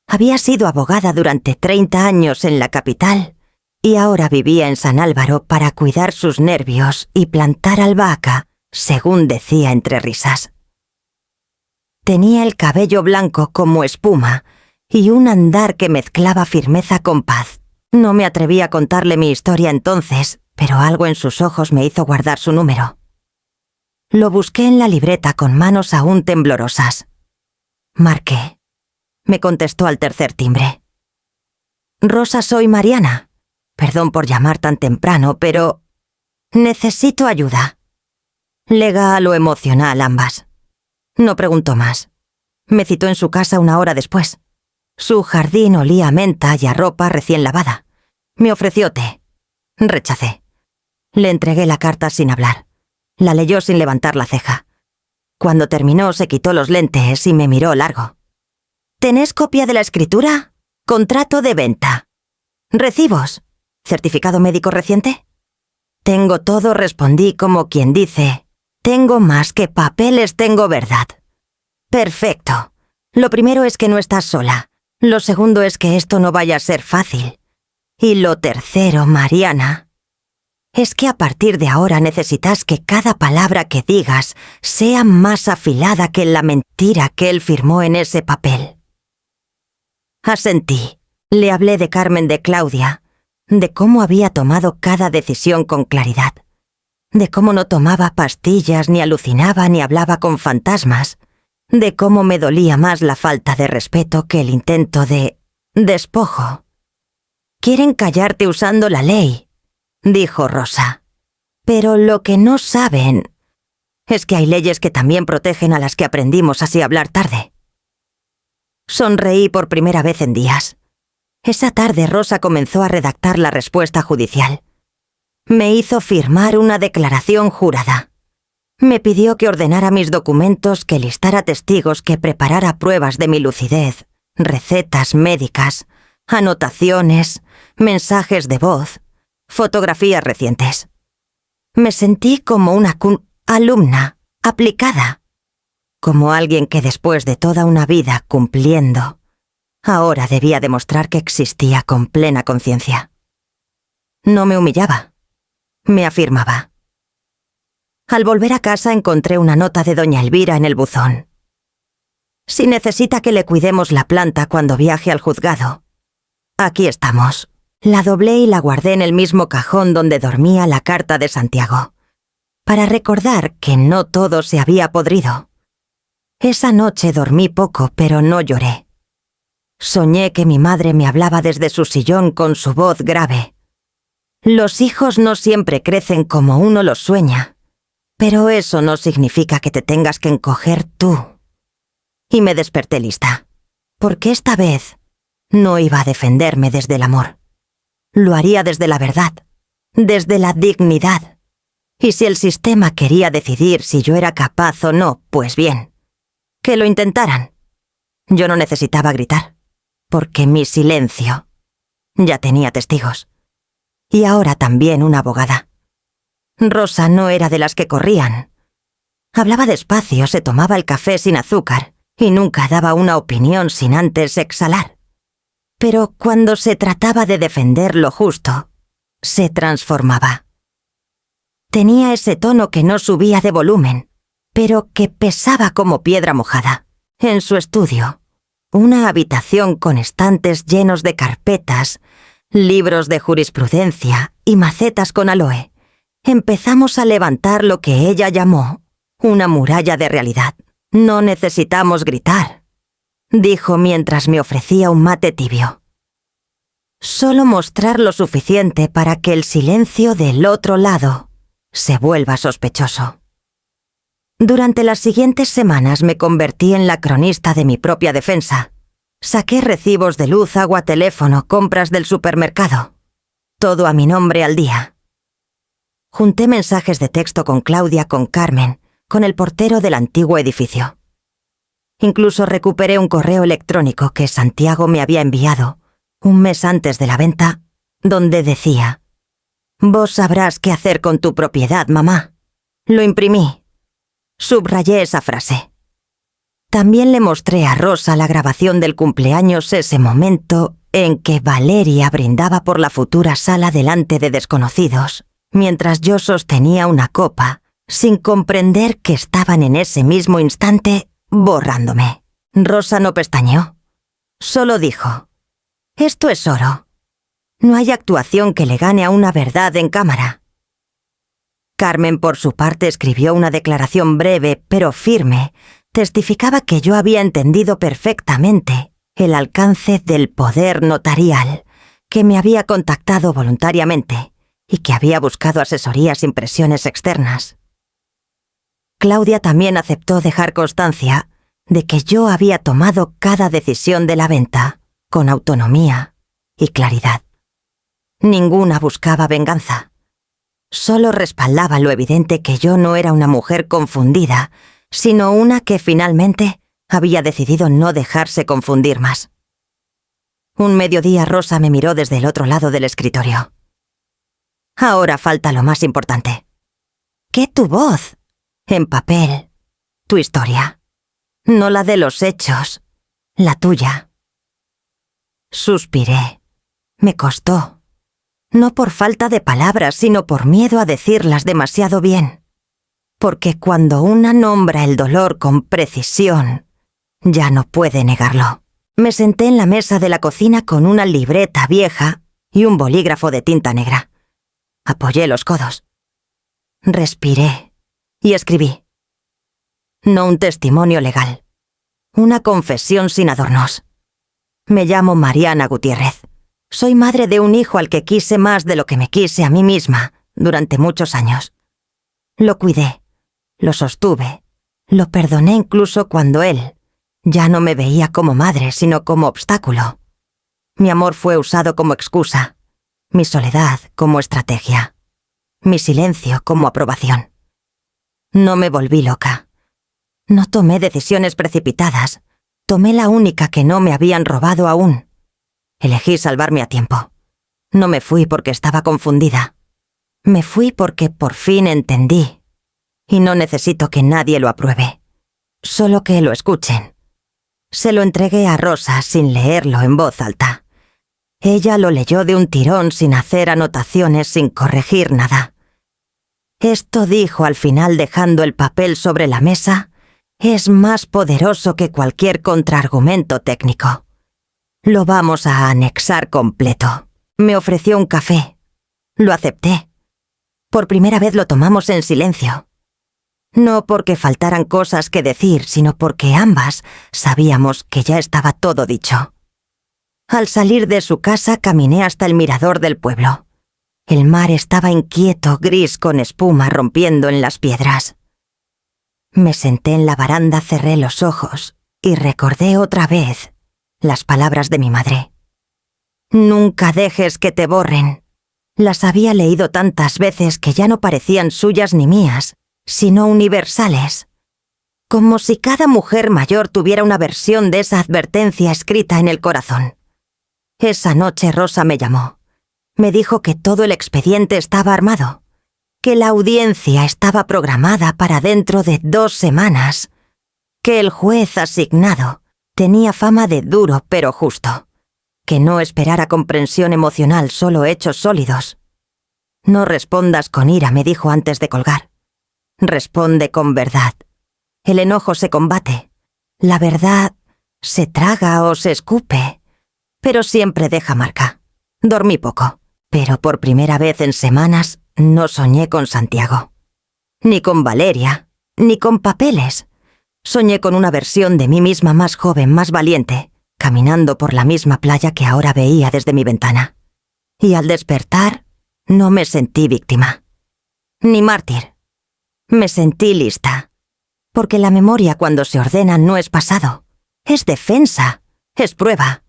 Había sido abogada durante 30 años en la capital y ahora vivía en San Álvaro para cuidar sus nervios y plantar albahaca, según decía entre risas. Tenía el cabello blanco como espuma y un andar que mezclaba firmeza con paz. No me atreví a contarle mi historia entonces, pero algo en sus ojos me hizo guardar su número. Lo busqué en la libreta con manos aún temblorosas. Marqué. Me contestó al tercer timbre. Rosa, soy Mariana. Perdón por llamar tan temprano, pero... necesito ayuda. Legal o emocional, ambas. No preguntó más. Me citó en su casa una hora después. Su jardín olía a menta y a ropa recién lavada. Me ofreció té. Rechacé. Le entregué la carta sin hablar. La leyó sin levantar la ceja. Cuando terminó, se quitó los lentes y me miró largo. ¿Tenés copia de la escritura? Contrato de venta. ¿Recibos? ¿Certificado médico reciente? Tengo todo, respondí como quien dice, Tengo más que papeles, tengo verdad. Perfecto. Lo primero es que no estás sola. Lo segundo es que esto no vaya a ser fácil. Y lo tercero, Mariana, es que a partir de ahora necesitas que cada palabra que digas sea más afilada que la mentira que él firmó en ese papel. Asentí. Le hablé de Carmen, de Claudia, de cómo había tomado cada decisión con claridad, de cómo no tomaba pastillas, ni alucinaba, ni hablaba con fantasmas, de cómo me dolía más la falta de respeto que el intento de despojo. Quieren callarte usando la ley, dijo Rosa. Pero lo que no saben es que hay leyes que también protegen a las que aprendimos así a hablar tarde. Sonreí por primera vez en días. Esa tarde Rosa comenzó a redactar la respuesta judicial. Me hizo firmar una declaración jurada. Me pidió que ordenara mis documentos, que listara testigos, que preparara pruebas de mi lucidez, recetas médicas, anotaciones, mensajes de voz, fotografías recientes. Me sentí como una alumna, aplicada, como alguien que después de toda una vida cumpliendo, ahora debía demostrar que existía con plena conciencia. No me humillaba, me afirmaba. Al volver a casa encontré una nota de doña Elvira en el buzón. Si necesita que le cuidemos la planta cuando viaje al juzgado. Aquí estamos. La doblé y la guardé en el mismo cajón donde dormía la carta de Santiago, para recordar que no todo se había podrido. Esa noche dormí poco, pero no lloré. Soñé que mi madre me hablaba desde su sillón con su voz grave. Los hijos no siempre crecen como uno los sueña, pero eso no significa que te tengas que encoger tú. Y me desperté lista, porque esta vez no iba a defenderme desde el amor. Lo haría desde la verdad, desde la dignidad. Y si el sistema quería decidir si yo era capaz o no, pues bien, que lo intentaran. Yo no necesitaba gritar, porque mi silencio ya tenía testigos. Y ahora también una abogada. Rosa no era de las que corrían. Hablaba despacio, se tomaba el café sin azúcar y nunca daba una opinión sin antes exhalar. Pero cuando se trataba de defender lo justo, se transformaba. Tenía ese tono que no subía de volumen, pero que pesaba como piedra mojada. En su estudio, una habitación con estantes llenos de carpetas, libros de jurisprudencia y macetas con aloe, empezamos a levantar lo que ella llamó una muralla de realidad. No necesitamos gritar, dijo mientras me ofrecía un mate tibio. Solo mostrar lo suficiente para que el silencio del otro lado se vuelva sospechoso. Durante las siguientes semanas me convertí en la cronista de mi propia defensa. Saqué recibos de luz, agua, teléfono, compras del supermercado. Todo a mi nombre al día. Junté mensajes de texto con Claudia, con Carmen, con el portero del antiguo edificio. Incluso recuperé un correo electrónico que Santiago me había enviado un mes antes de la venta, donde decía: «Vos sabrás qué hacer con tu propiedad, mamá». Lo imprimí. Subrayé esa frase. También le mostré a Rosa la grabación del cumpleaños, ese momento en que Valeria brindaba por la futura sala delante de desconocidos, mientras yo sostenía una copa, sin comprender que estaban en ese mismo instante borrándome. Rosa no pestañeó. Solo dijo: «Esto es oro. No hay actuación que le gane a una verdad en cámara». Carmen, por su parte, escribió una declaración breve, pero firme. Testificaba que yo había entendido perfectamente el alcance del poder notarial, que me había contactado voluntariamente y que había buscado asesoría sin presiones externas. Claudia también aceptó dejar constancia de que yo había tomado cada decisión de la venta con autonomía y claridad. Ninguna buscaba venganza. Solo respaldaba lo evidente que yo no era una mujer confundida, sino una que finalmente había decidido no dejarse confundir más. Un mediodía Rosa me miró desde el otro lado del escritorio. «Ahora falta lo más importante». «¿Qué tu voz?», en papel, tu historia. No la de los hechos, la tuya. Suspiré. Me costó. No por falta de palabras, sino por miedo a decirlas demasiado bien. Porque cuando una nombra el dolor con precisión, ya no puede negarlo. Me senté en la mesa de la cocina con una libreta vieja y un bolígrafo de tinta negra. Apoyé los codos. Respiré y escribí. No un testimonio legal. Una confesión sin adornos. Me llamo Mariana Gutiérrez. Soy madre de un hijo al que quise más de lo que me quise a mí misma durante muchos años. Lo cuidé, lo sostuve, lo perdoné incluso cuando él ya no me veía como madre, sino como obstáculo. Mi amor fue usado como excusa, mi soledad como estrategia, mi silencio como aprobación. No me volví loca. No tomé decisiones precipitadas. Tomé la única que no me habían robado aún. Elegí salvarme a tiempo. No me fui porque estaba confundida. Me fui porque por fin entendí. Y no necesito que nadie lo apruebe. Solo que lo escuchen. Se lo entregué a Rosa sin leerlo en voz alta. Ella lo leyó de un tirón sin hacer anotaciones, sin corregir nada. Esto dijo al final dejando el papel sobre la mesa, es más poderoso que cualquier contraargumento técnico. Lo vamos a anexar completo. Me ofreció un café. Lo acepté. Por primera vez lo tomamos en silencio. No porque faltaran cosas que decir, sino porque ambas sabíamos que ya estaba todo dicho. Al salir de su casa caminé hasta el mirador del pueblo. El mar estaba inquieto, gris con espuma rompiendo en las piedras. Me senté en la baranda, cerré los ojos y recordé otra vez las palabras de mi madre. Nunca dejes que te borren. Las había leído tantas veces que ya no parecían suyas ni mías, sino universales. Como si cada mujer mayor tuviera una versión de esa advertencia escrita en el corazón. Esa noche Rosa me llamó. Me dijo que todo el expediente estaba armado, que la audiencia estaba programada para dentro de 2 semanas, que el juez asignado tenía fama de duro pero justo, que no esperara comprensión emocional, solo hechos sólidos. No respondas con ira, me dijo antes de colgar. Responde con verdad. El enojo se combate. La verdad se traga o se escupe, pero siempre deja marca. Dormí poco, pero por primera vez en semanas no soñé con Santiago. Ni con Valeria, ni con papeles. Soñé con una versión de mí misma más joven, más valiente, caminando por la misma playa que ahora veía desde mi ventana. Y al despertar, no me sentí víctima. Ni mártir. Me sentí lista. Porque la memoria cuando se ordena no es pasado. Es defensa. Es prueba.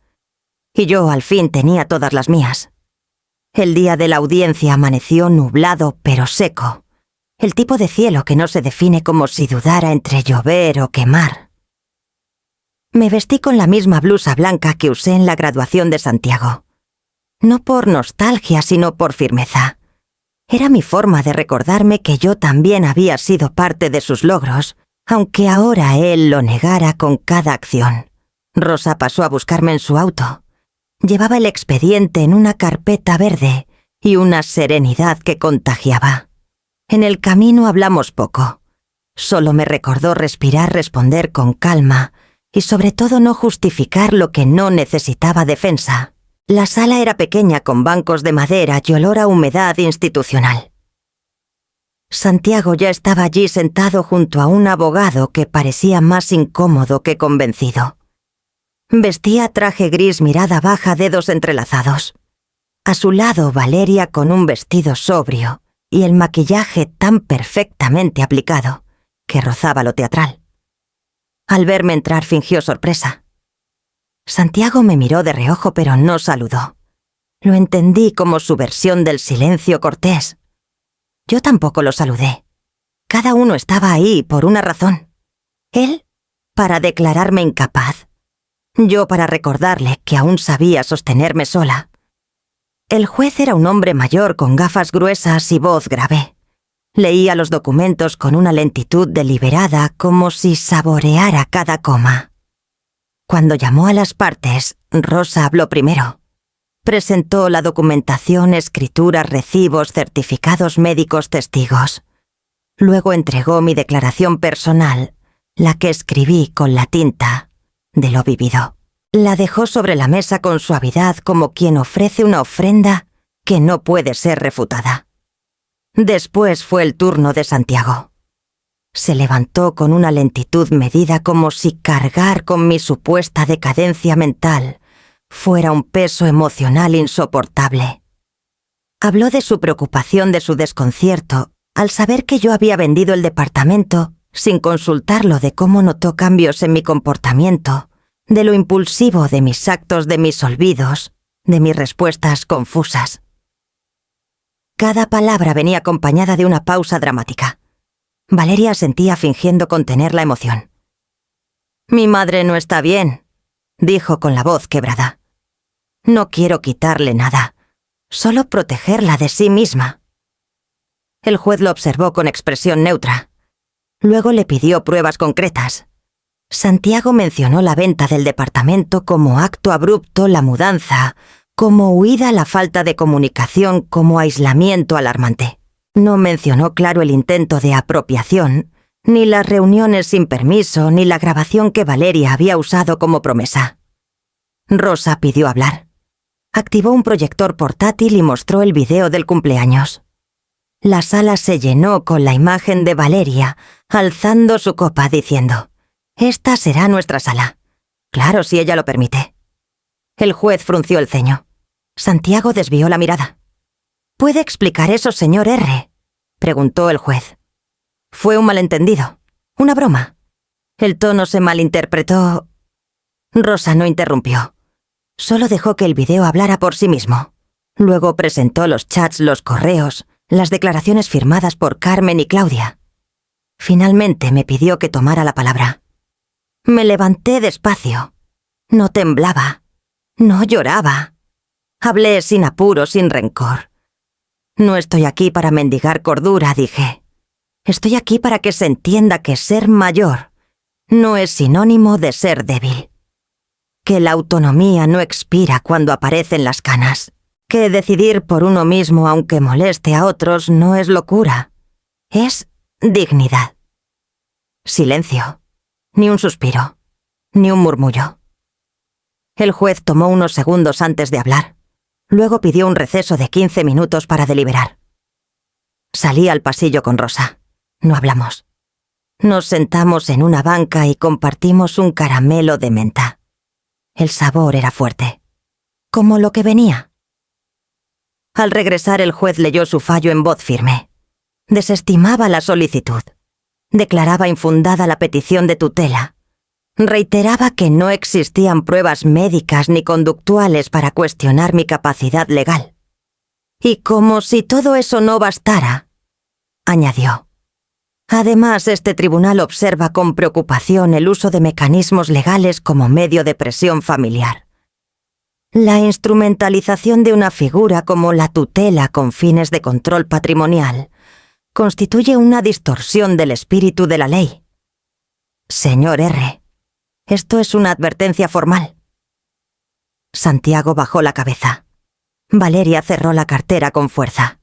Y yo al fin tenía todas las mías. El día de la audiencia amaneció nublado pero seco. El tipo de cielo que no se define como si dudara entre llover o quemar. Me vestí con la misma blusa blanca que usé en la graduación de Santiago. No por nostalgia, sino por firmeza. Era mi forma de recordarme que yo también había sido parte de sus logros, aunque ahora él lo negara con cada acción. Rosa pasó a buscarme en su auto. Llevaba el expediente en una carpeta verde y una serenidad que contagiaba. En el camino hablamos poco. Solo me recordó respirar, responder con calma y sobre todo no justificar lo que no necesitaba defensa. La sala era pequeña con bancos de madera y olor a humedad institucional. Santiago ya estaba allí sentado junto a un abogado que parecía más incómodo que convencido. Vestía traje gris, mirada baja, dedos entrelazados. A su lado Valeria con un vestido sobrio y el maquillaje tan perfectamente aplicado que rozaba lo teatral. Al verme entrar fingió sorpresa. Santiago me miró de reojo pero no saludó. Lo entendí como su versión del silencio cortés. Yo tampoco lo saludé. Cada uno estaba ahí por una razón. Él para declararme incapaz. Yo para recordarle que aún sabía sostenerme sola. El juez era un hombre mayor con gafas gruesas y voz grave. Leía los documentos con una lentitud deliberada, como si saboreara cada coma. Cuando llamó a las partes, Rosa habló primero. Presentó la documentación, escrituras, recibos, certificados médicos, testigos. Luego entregó mi declaración personal, la que escribí con la tinta, de lo vivido. La dejó sobre la mesa con suavidad, como quien ofrece una ofrenda que no puede ser refutada. Después fue el turno de Santiago. Se levantó con una lentitud medida, como si cargar con mi supuesta decadencia mental fuera un peso emocional insoportable. Habló de su preocupación, de su desconcierto, al saber que yo había vendido el departamento sin consultarlo, de cómo notó cambios en mi comportamiento, de lo impulsivo de mis actos, de mis olvidos, de mis respuestas confusas. Cada palabra venía acompañada de una pausa dramática. Valeria asentía fingiendo contener la emoción. «Mi madre no está bien», dijo con la voz quebrada. «No quiero quitarle nada, solo protegerla de sí misma». El juez lo observó con expresión neutra. Luego le pidió pruebas concretas. Santiago mencionó la venta del departamento como acto abrupto, la mudanza, como huida, la falta de comunicación, como aislamiento alarmante. No mencionó claro el intento de apropiación, ni las reuniones sin permiso, ni la grabación que Valeria había usado como promesa. Rosa pidió hablar. Activó un proyector portátil y mostró el video del cumpleaños. La sala se llenó con la imagen de Valeria, alzando su copa diciendo: «Esta será nuestra sala. Claro, si ella lo permite». El juez frunció el ceño. Santiago desvió la mirada. «¿Puede explicar eso, señor R?», preguntó el juez. «Fue un malentendido, una broma. El tono se malinterpretó». Rosa no interrumpió. Solo dejó que el video hablara por sí mismo. Luego presentó los chats, los correos, las declaraciones firmadas por Carmen y Claudia. Finalmente me pidió que tomara la palabra. Me levanté despacio. No temblaba. No lloraba. Hablé sin apuro, sin rencor. «No estoy aquí para mendigar cordura», dije. «Estoy aquí para que se entienda que ser mayor no es sinónimo de ser débil. Que la autonomía no expira cuando aparecen las canas. Que decidir por uno mismo, aunque moleste a otros, no es locura. Es dignidad». Silencio. Ni un suspiro. Ni un murmullo. El juez tomó unos segundos antes de hablar. Luego pidió un receso de 15 minutos para deliberar. Salí al pasillo con Rosa. No hablamos. Nos sentamos en una banca y compartimos un caramelo de menta. El sabor era fuerte. Como lo que venía. Al regresar, el juez leyó su fallo en voz firme. Desestimaba la solicitud. Declaraba infundada la petición de tutela. Reiteraba que no existían pruebas médicas ni conductuales para cuestionar mi capacidad legal. Y como si todo eso no bastara, añadió: «Además, este tribunal observa con preocupación el uso de mecanismos legales como medio de presión familiar. La instrumentalización de una figura como la tutela con fines de control patrimonial constituye una distorsión del espíritu de la ley. Señor R., esto es una advertencia formal». Santiago bajó la cabeza. Valeria cerró la cartera con fuerza.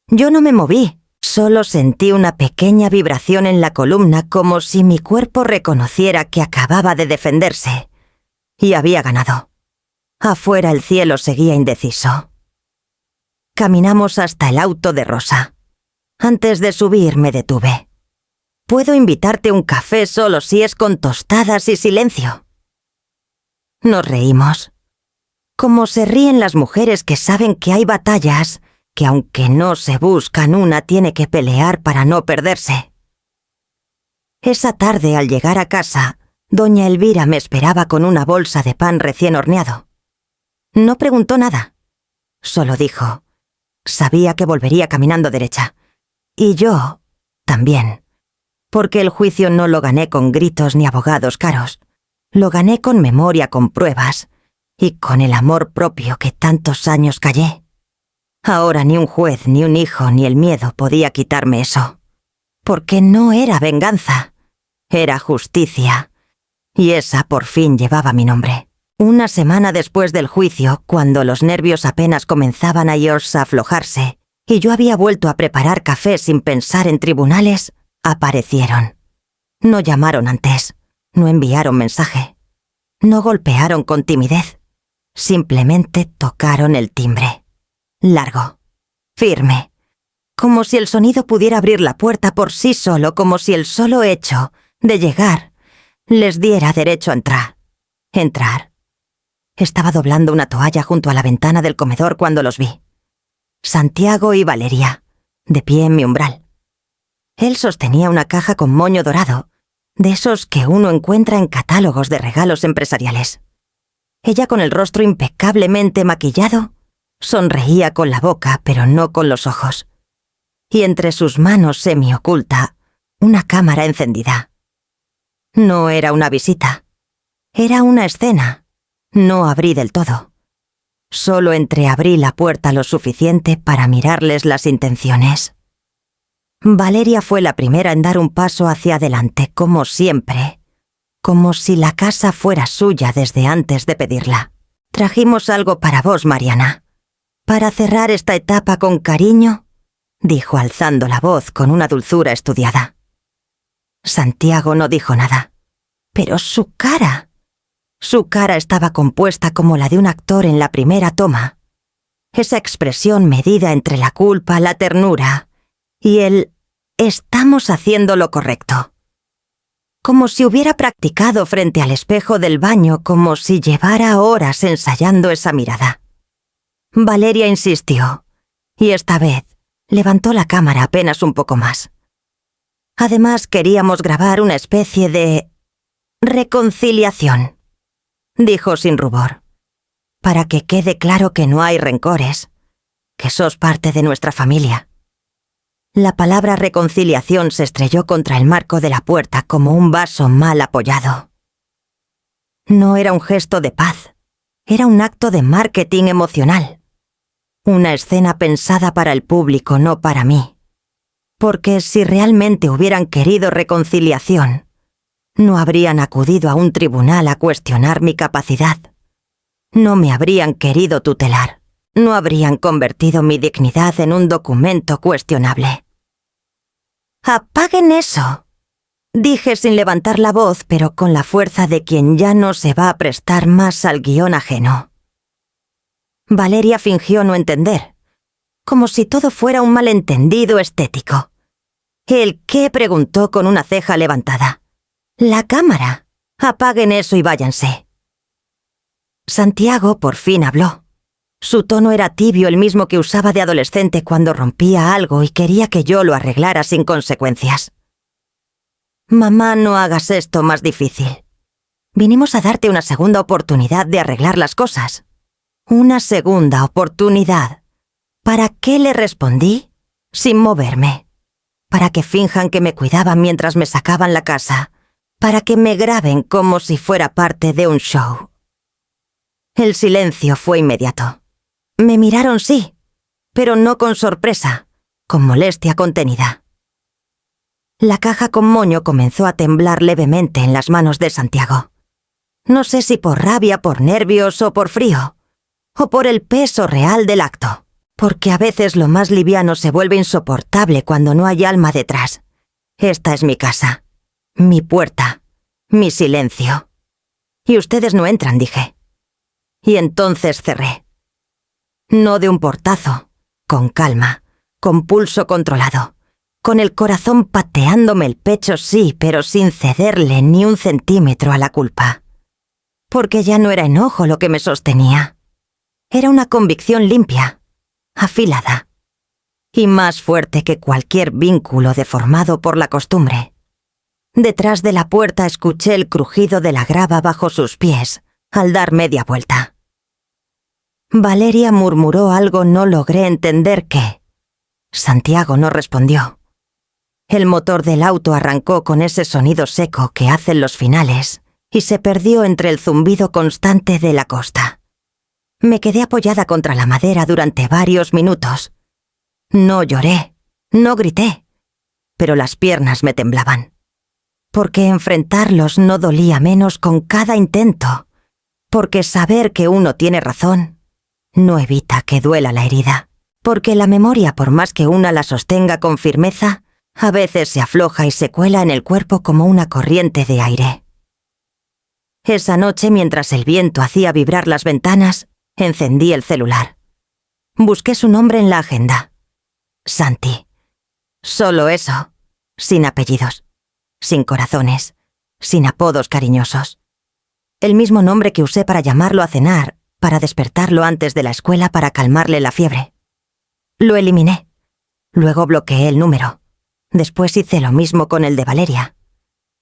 Yo no me moví, solo sentí una pequeña vibración en la columna, como si mi cuerpo reconociera que acababa de defenderse y había ganado. Afuera el cielo seguía indeciso. Caminamos hasta el auto de Rosa. Antes de subir me detuve. «¿Puedo invitarte un café solo si es con tostadas y silencio?» Nos reímos. Como se ríen las mujeres que saben que hay batallas que, aunque no se buscan, una tiene que pelear para no perderse. Esa tarde, al llegar a casa, doña Elvira me esperaba con una bolsa de pan recién horneado. No preguntó nada. Solo dijo: «Sabía que volvería caminando derecha. Y yo también. Porque el juicio no lo gané con gritos ni abogados caros. Lo gané con memoria, con pruebas y con el amor propio que tantos años callé. Ahora ni un juez, ni un hijo, ni el miedo podía quitarme eso. Porque no era venganza, era justicia. Y esa por fin llevaba mi nombre. Una semana después del juicio, cuando los nervios apenas comenzaban a aflojarse, y yo había vuelto a preparar café sin pensar en tribunales, aparecieron. No llamaron antes, no enviaron mensaje, no golpearon con timidez, simplemente tocaron el timbre. Largo, firme, como si el sonido pudiera abrir la puerta por sí solo, como si el solo hecho de llegar les diera derecho a entrar. Entrar. Estaba doblando una toalla junto a la ventana del comedor cuando los vi. Santiago y Valeria, de pie en mi umbral. Él sostenía una caja con moño dorado, de esos que uno encuentra en catálogos de regalos empresariales. Ella, con el rostro impecablemente maquillado, sonreía con la boca, pero no con los ojos. Y entre sus manos semioculta, una cámara encendida. No era una visita. Era una escena. No abrí del todo. Solo entreabrí la puerta lo suficiente para mirarles las intenciones. Valeria fue la primera en dar un paso hacia adelante, como siempre, como si la casa fuera suya desde antes de pedirla. «Trajimos algo para vos, Mariana. Para cerrar esta etapa con cariño», dijo alzando la voz con una dulzura estudiada. Santiago no dijo nada, pero su cara estaba compuesta como la de un actor en la primera toma. Esa expresión medida entre la culpa, la ternura y el «estamos haciendo lo correcto». Como si hubiera practicado frente al espejo del baño, como si llevara horas ensayando esa mirada. Valeria insistió, y esta vez levantó la cámara apenas un poco más. Además, queríamos grabar una especie de reconciliación, dijo sin rubor, para que quede claro que no hay rencores, que sos parte de nuestra familia. La palabra reconciliación se estrelló contra el marco de la puerta como un vaso mal apoyado. No era un gesto de paz, era un acto de marketing emocional. Una escena pensada para el público, no para mí. Porque si realmente hubieran querido reconciliación, no habrían acudido a un tribunal a cuestionar mi capacidad. No me habrían querido tutelar. No habrían convertido mi dignidad en un documento cuestionable. «¡Apaguen eso!», dije sin levantar la voz, pero con la fuerza de quien ya no se va a prestar más al guión ajeno. Valeria fingió no entender, como si todo fuera un malentendido estético. «¿El qué?», preguntó con una ceja levantada. «La cámara. Apaguen eso y váyanse». Santiago por fin habló. Su tono era tibio, el mismo que usaba de adolescente cuando rompía algo y quería que yo lo arreglara sin consecuencias. «Mamá, no hagas esto más difícil. Vinimos a darte una segunda oportunidad de arreglar las cosas. Una segunda oportunidad. ¿Para qué?», le respondí, sin moverme. «Para que finjan que me cuidaban mientras me sacaban la casa. Para que me graben como si fuera parte de un show». El silencio fue inmediato. Me miraron, sí, pero no con sorpresa, con molestia contenida. La caja con moño comenzó a temblar levemente en las manos de Santiago. No sé si por rabia, por nervios o por frío, o por el peso real del acto, porque a veces lo más liviano se vuelve insoportable cuando no hay alma detrás. Esta es mi casa, mi puerta, mi silencio. Y ustedes no entran, dije. Y entonces cerré. No de un portazo, con calma, con pulso controlado, con el corazón pateándome el pecho, sí, pero sin cederle ni un centímetro a la culpa. Porque ya no era enojo lo que me sostenía. Era una convicción limpia, afilada, y más fuerte que cualquier vínculo deformado por la costumbre. Detrás de la puerta escuché el crujido de la grava bajo sus pies al dar media vuelta. Valeria murmuró algo, no logré entender qué. Santiago no respondió. El motor del auto arrancó con ese sonido seco que hacen los finales y se perdió entre el zumbido constante de la costa. Me quedé apoyada contra la madera durante varios minutos. No lloré, no grité, pero las piernas me temblaban. Porque enfrentarlos no dolía menos con cada intento. Porque saber que uno tiene razón no evita que duela la herida. Porque la memoria, por más que una la sostenga con firmeza, a veces se afloja y se cuela en el cuerpo como una corriente de aire. Esa noche, mientras el viento hacía vibrar las ventanas, encendí el celular. Busqué su nombre en la agenda. Santi. Solo eso, sin apellidos, sin corazones, sin apodos cariñosos. El mismo nombre que usé para llamarlo a cenar, para despertarlo antes de la escuela para calmarle la fiebre. Lo eliminé. Luego bloqueé el número. Después hice lo mismo con el de Valeria.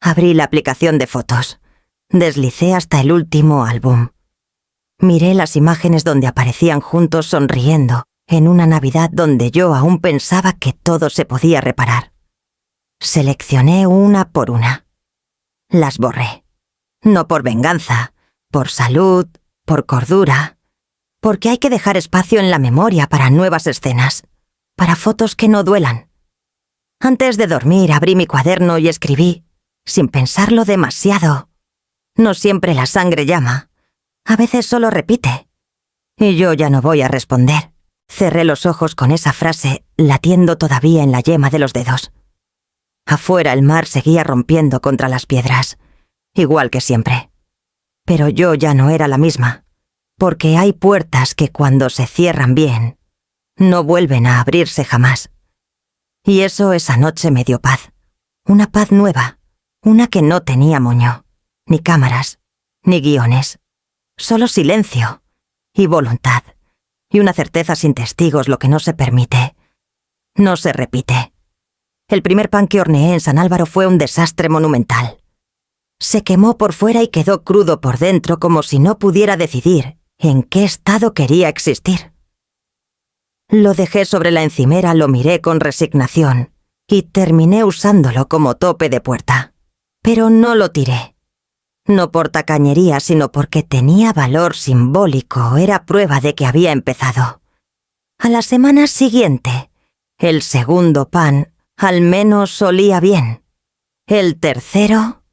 Abrí la aplicación de fotos. Deslicé hasta el último álbum. Miré las imágenes donde aparecían juntos sonriendo, en una Navidad donde yo aún pensaba que todo se podía reparar. Seleccioné una por una. Las borré. No por venganza, por salud, por cordura, porque hay que dejar espacio en la memoria para nuevas escenas, para fotos que no duelan. Antes de dormir abrí mi cuaderno y escribí, sin pensarlo demasiado. No siempre la sangre llama, a veces solo repite. Y yo ya no voy a responder. Cerré los ojos con esa frase, latiendo todavía en la yema de los dedos. Afuera el mar seguía rompiendo contra las piedras, igual que siempre. Pero yo ya no era la misma, porque hay puertas que cuando se cierran bien, no vuelven a abrirse jamás. Y eso esa noche me dio paz. Una paz nueva, una que no tenía moño, ni cámaras, ni guiones. Solo silencio y voluntad, y una certeza sin testigos, lo que no se permite. No se repite. El primer pan que horneé en San Álvaro fue un desastre monumental. Se quemó por fuera y quedó crudo por dentro como si no pudiera decidir en qué estado quería existir. Lo dejé sobre la encimera, lo miré con resignación y terminé usándolo como tope de puerta. Pero no lo tiré. No por tacañería, sino porque tenía valor simbólico, era prueba de que había empezado. A la semana siguiente, el segundo pan al menos olía bien. El tercero,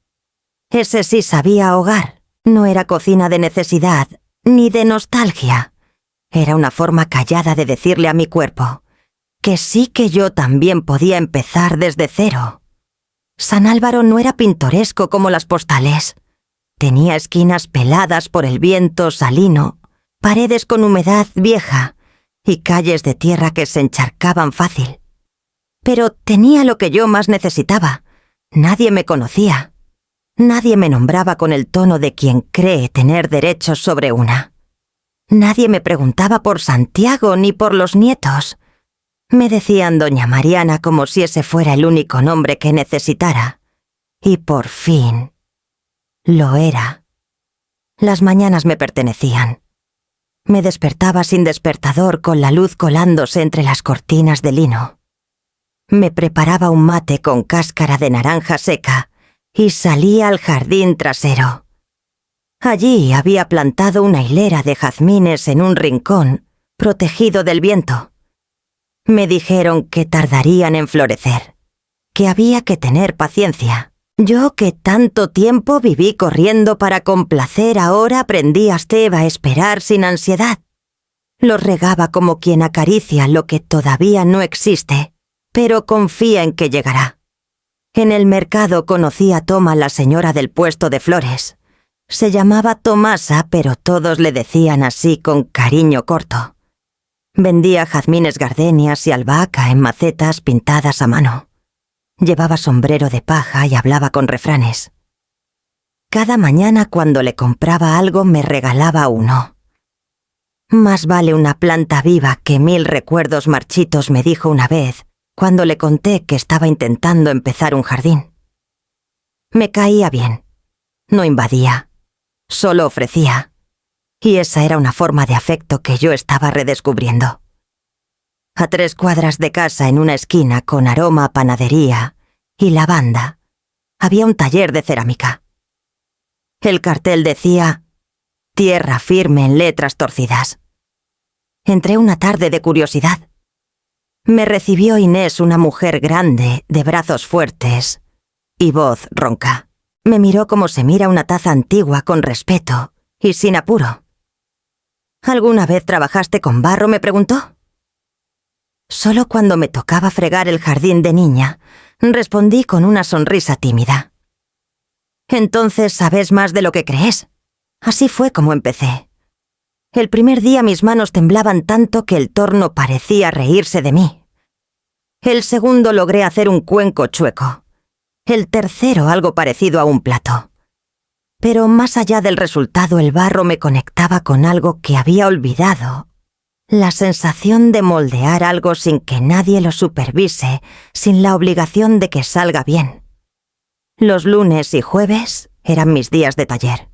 ese sí sabía ahogar. No era cocina de necesidad, ni de nostalgia. Era una forma callada de decirle a mi cuerpo que sí, que yo también podía empezar desde cero. San Álvaro no era pintoresco como las postales. Tenía esquinas peladas por el viento salino, paredes con humedad vieja y calles de tierra que se encharcaban fácil. Pero tenía lo que yo más necesitaba. Nadie me conocía. Nadie me nombraba con el tono de quien cree tener derechos sobre una. Nadie me preguntaba por Santiago ni por los nietos. Me decían Doña Mariana como si ese fuera el único nombre que necesitara. Y por fin lo era. Las mañanas me pertenecían. Me despertaba sin despertador con la luz colándose entre las cortinas de lino. Me preparaba un mate con cáscara de naranja seca y salía al jardín trasero. Allí había plantado una hilera de jazmines en un rincón, protegido del viento. Me dijeron que tardarían en florecer, que había que tener paciencia. Yo que tanto tiempo viví corriendo para complacer, ahora aprendí a esperar sin ansiedad. Los regaba como quien acaricia lo que todavía no existe, pero confía en que llegará. En el mercado conocí a Toma, la señora del puesto de flores. Se llamaba Tomasa, pero todos le decían así con cariño corto. Vendía jazmines, gardenias y albahaca en macetas pintadas a mano. Llevaba sombrero de paja y hablaba con refranes. Cada mañana cuando le compraba algo me regalaba uno. Más vale una planta viva que 1000 recuerdos marchitos, me dijo una vez, cuando le conté que estaba intentando empezar un jardín. Me caía bien. No invadía. Solo ofrecía. Y esa era una forma de afecto que yo estaba redescubriendo. A 3 cuadras de casa, en una esquina con aroma a panadería y lavanda, había un taller de cerámica. El cartel decía: tierra firme en letras torcidas. Entré una tarde de curiosidad. Me recibió Inés, una mujer grande, de brazos fuertes y voz ronca. Me miró como se mira una taza antigua, con respeto y sin apuro. ¿Alguna vez trabajaste con barro?, me preguntó. Solo cuando me tocaba fregar el jardín de niña, respondí con una sonrisa tímida. Entonces sabes más de lo que crees. Así fue como empecé. El primer día mis manos temblaban tanto que el torno parecía reírse de mí. El segundo logré hacer un cuenco chueco. El tercero algo parecido a un plato. Pero más allá del resultado, el barro me conectaba con algo que había olvidado. La sensación de moldear algo sin que nadie lo supervise, sin la obligación de que salga bien. Los lunes y jueves eran mis días de taller.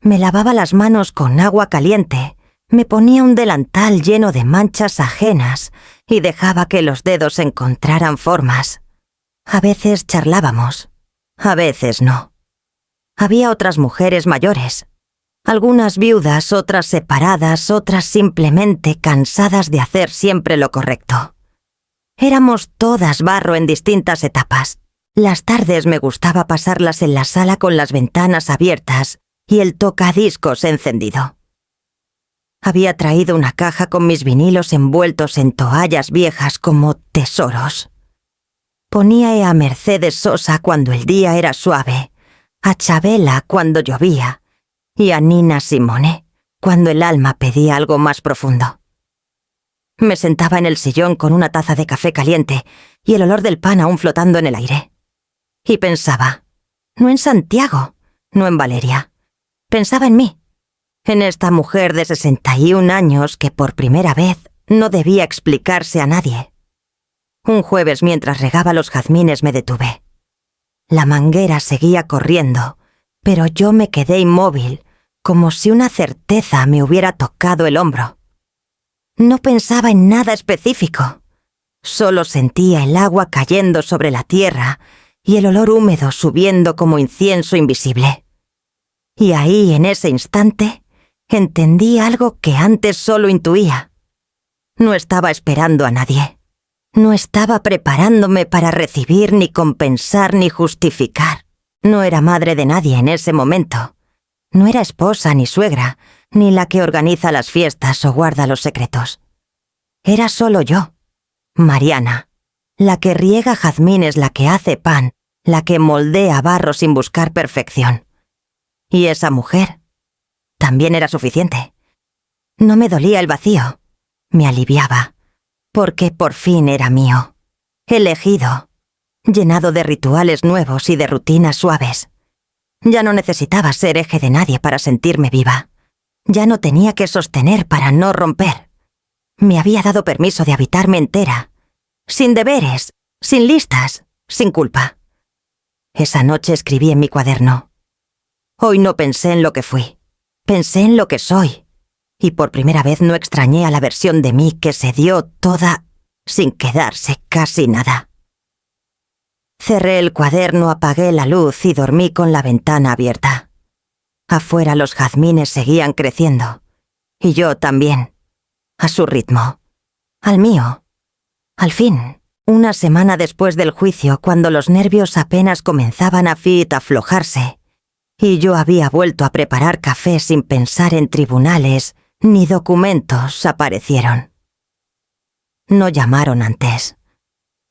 Me lavaba las manos con agua caliente, me ponía un delantal lleno de manchas ajenas y dejaba que los dedos encontraran formas. A veces charlábamos, a veces no. Había otras mujeres mayores, algunas viudas, otras separadas, otras simplemente cansadas de hacer siempre lo correcto. Éramos todas barro en distintas etapas. Las tardes me gustaba pasarlas en la sala con las ventanas abiertas y el tocadiscos encendido. Había traído una caja con mis vinilos envueltos en toallas viejas como tesoros. Ponía a Mercedes Sosa cuando el día era suave, a Chabela cuando llovía y a Nina Simone cuando el alma pedía algo más profundo. Me sentaba en el sillón con una taza de café caliente y el olor del pan aún flotando en el aire. Y pensaba, no en Santiago, no en Valeria. Pensaba en mí, en esta mujer de 61 años que por primera vez no debía explicarse a nadie. Un jueves, mientras regaba los jazmines, me detuve. La manguera seguía corriendo, pero yo me quedé inmóvil, como si una certeza me hubiera tocado el hombro. No pensaba en nada específico. Solo sentía el agua cayendo sobre la tierra y el olor húmedo subiendo como incienso invisible. Y ahí, en ese instante, entendí algo que antes solo intuía. No estaba esperando a nadie. No estaba preparándome para recibir, ni compensar, ni justificar. No era madre de nadie en ese momento. No era esposa ni suegra, ni la que organiza las fiestas o guarda los secretos. Era solo yo, Mariana, la que riega jazmines, la que hace pan, la que moldea barro sin buscar perfección. Y esa mujer también era suficiente. No me dolía el vacío, me aliviaba, porque por fin era mío, elegido, llenado de rituales nuevos y de rutinas suaves. Ya no necesitaba ser eje de nadie para sentirme viva. Ya no tenía que sostener para no romper. Me había dado permiso de habitarme entera, sin deberes, sin listas, sin culpa. Esa noche escribí en mi cuaderno. Hoy no pensé en lo que fui, pensé en lo que soy. Y por primera vez no extrañé a la versión de mí que se dio toda sin quedarse casi nada. Cerré el cuaderno, apagué la luz y dormí con la ventana abierta. Afuera los jazmines seguían creciendo, y yo también, a su ritmo, al mío. Al fin, una semana después del juicio, cuando los nervios apenas comenzaban a aflojarse, y yo había vuelto a preparar café sin pensar en tribunales ni documentos, aparecieron. No llamaron antes.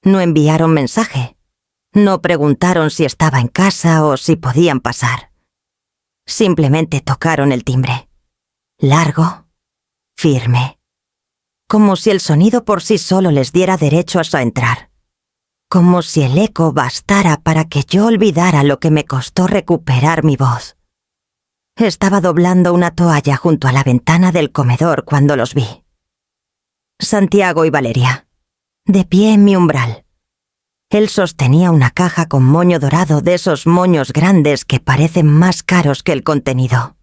No enviaron mensaje. No preguntaron si estaba en casa o si podían pasar. Simplemente tocaron el timbre. Largo, firme. Como si el sonido por sí solo les diera derecho a entrar. Como si el eco bastara para que yo olvidara lo que me costó recuperar mi voz. Estaba doblando una toalla junto a la ventana del comedor cuando los vi. Santiago y Valeria, de pie en mi umbral. Él sostenía una caja con moño dorado, de esos moños grandes que parecen más caros que el contenido.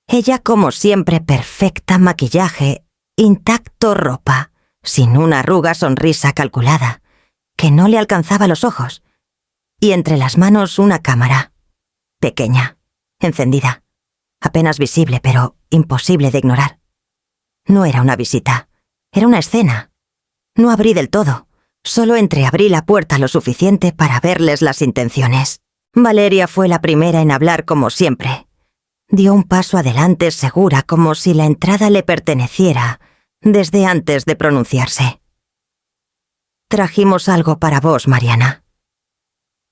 Ella, como siempre, perfecta, maquillaje, intacto, ropa, sin una arruga, sonrisa calculada, que no le alcanzaba los ojos, y entre las manos una cámara, pequeña, encendida, apenas visible, pero imposible de ignorar. No era una visita, era una escena. No abrí del todo, solo entreabrí la puerta lo suficiente para verles las intenciones. Valeria fue la primera en hablar como siempre. Dio un paso adelante segura, como si la entrada le perteneciera, desde antes de pronunciarse. «Trajimos algo para vos, Mariana»,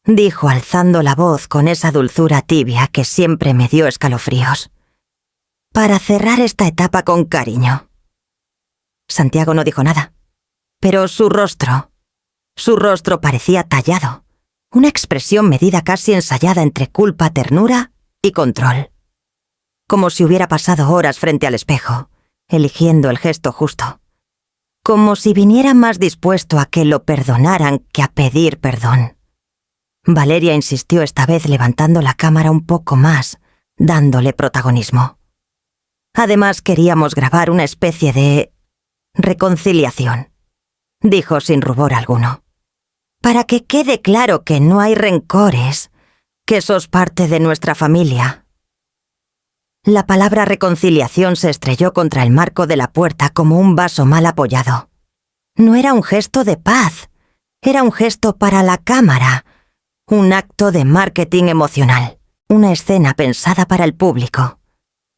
dijo alzando la voz con esa dulzura tibia que siempre me dio escalofríos. «Para cerrar esta etapa con cariño». Santiago no dijo nada, pero su rostro parecía tallado, una expresión medida casi ensayada entre culpa, ternura y control. Como si hubiera pasado horas frente al espejo, eligiendo el gesto justo. Como si viniera más dispuesto a que lo perdonaran que a pedir perdón. Valeria insistió esta vez levantando la cámara un poco más, dándole protagonismo. Además queríamos grabar una especie de reconciliación, dijo sin rubor alguno. Para que quede claro que no hay rencores, que sos parte de nuestra familia. La palabra reconciliación se estrelló contra el marco de la puerta como un vaso mal apoyado. No era un gesto de paz, era un gesto para la cámara, un acto de marketing emocional, una escena pensada para el público,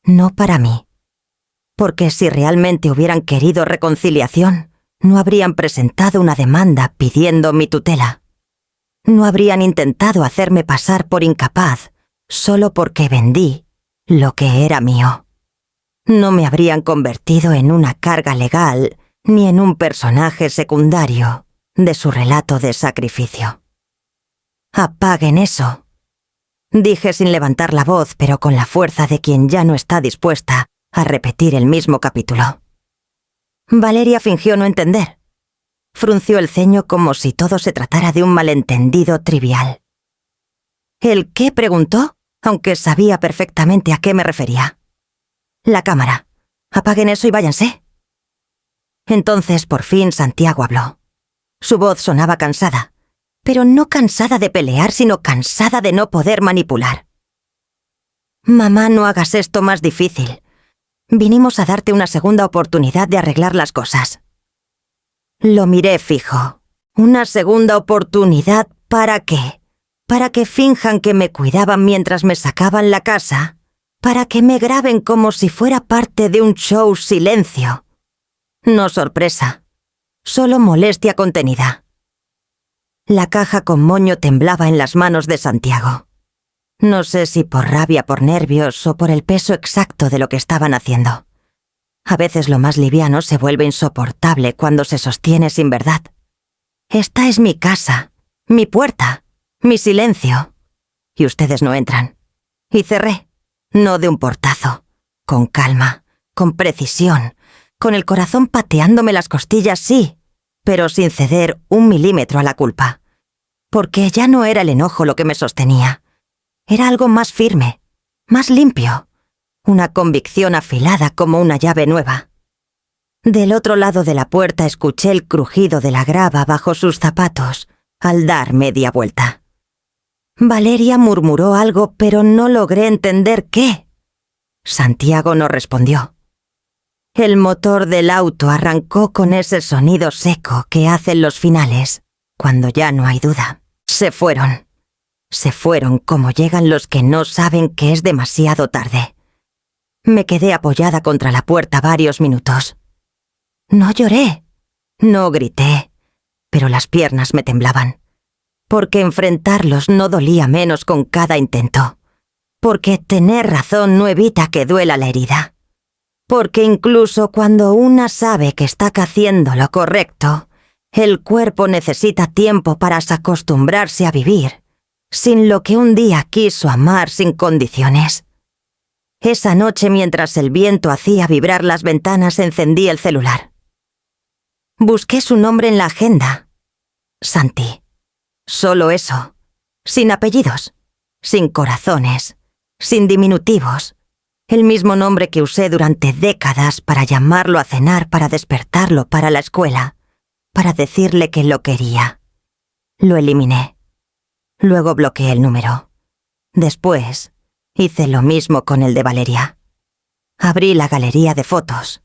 no para mí. Porque si realmente hubieran querido reconciliación, no habrían presentado una demanda pidiendo mi tutela. No habrían intentado hacerme pasar por incapaz solo porque vendí lo que era mío. No me habrían convertido en una carga legal ni en un personaje secundario de su relato de sacrificio. «Apaguen eso», dije sin levantar la voz, pero con la fuerza de quien ya no está dispuesta a repetir el mismo capítulo. Valeria fingió no entender. Frunció el ceño como si todo se tratara de un malentendido trivial. «¿El qué?», preguntó, aunque sabía perfectamente a qué me refería. «La cámara. Apaguen eso y váyanse». Entonces por fin Santiago habló. Su voz sonaba cansada, pero no cansada de pelear, sino cansada de no poder manipular. «Mamá, no hagas esto más difícil. Vinimos a darte una segunda oportunidad de arreglar las cosas». Lo miré fijo. ¿Una segunda oportunidad para qué? ¿Para que finjan que me cuidaban mientras me sacaban la casa? ¿Para que me graben como si fuera parte de un show silencio? No sorpresa, solo molestia contenida. La caja con moño temblaba en las manos de Santiago. No sé si por rabia, por nervios o por el peso exacto de lo que estaban haciendo. A veces lo más liviano se vuelve insoportable cuando se sostiene sin verdad. Esta es mi casa, mi puerta, mi silencio. Y ustedes no entran. Y cerré, no de un portazo, con calma, con precisión, con el corazón pateándome las costillas, sí, pero sin ceder 1 milímetro a la culpa. Porque ya no era el enojo lo que me sostenía. Era algo más firme, más limpio. Una convicción afilada como una llave nueva. Del otro lado de la puerta escuché el crujido de la grava bajo sus zapatos al dar media vuelta. Valeria murmuró algo, pero no logré entender qué. Santiago no respondió. El motor del auto arrancó con ese sonido seco que hacen los finales, cuando ya no hay duda. Se fueron. Se fueron como llegan los que no saben que es demasiado tarde. Me quedé apoyada contra la puerta varios minutos. No lloré, no grité, pero las piernas me temblaban. Porque enfrentarlos no dolía menos con cada intento. Porque tener razón no evita que duela la herida. Porque incluso cuando una sabe que está haciendo lo correcto, el cuerpo necesita tiempo para acostumbrarse a vivir, sin lo que un día quiso amar sin condiciones. Esa noche, mientras el viento hacía vibrar las ventanas, encendí el celular. Busqué su nombre en la agenda. Santi. Solo eso. Sin apellidos. Sin corazones. Sin diminutivos. El mismo nombre que usé durante décadas para llamarlo a cenar, para despertarlo para la escuela, para decirle que lo quería. Lo eliminé. Luego bloqueé el número. Después, Hice lo mismo con el de Valeria. Abrí la galería de fotos.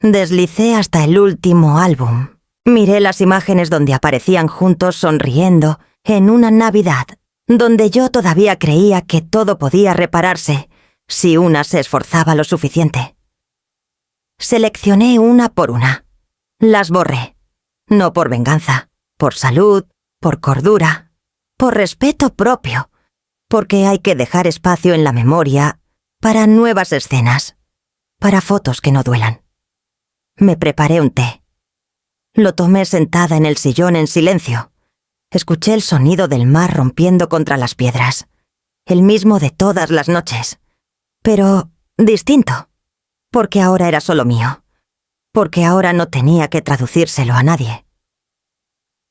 Deslicé hasta el último álbum. Miré las imágenes donde aparecían juntos sonriendo en una Navidad, donde yo todavía creía que todo podía repararse si una se esforzaba lo suficiente. Seleccioné una por una. Las borré. No por venganza, por salud, por cordura, por respeto propio, porque hay que dejar espacio en la memoria para nuevas escenas, para fotos que no duelan. Me preparé un té. Lo tomé sentada en el sillón en silencio. Escuché el sonido del mar rompiendo contra las piedras, el mismo de todas las noches, pero distinto, porque ahora era solo mío, porque ahora no tenía que traducírselo a nadie.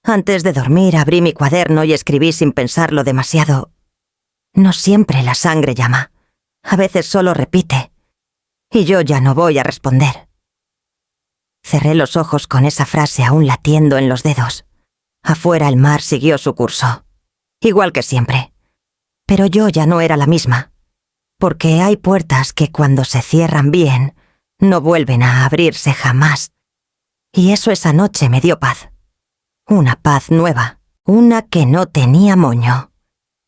Antes de dormir abrí mi cuaderno y escribí sin pensarlo demasiado. No siempre la sangre llama, a veces solo repite, y yo ya no voy a responder. Cerré los ojos con esa frase aún latiendo en los dedos. Afuera el mar siguió su curso, igual que siempre. Pero yo ya no era la misma, porque hay puertas que cuando se cierran bien, no vuelven a abrirse jamás. Y eso esa noche me dio paz. Una paz nueva, una que no tenía moño.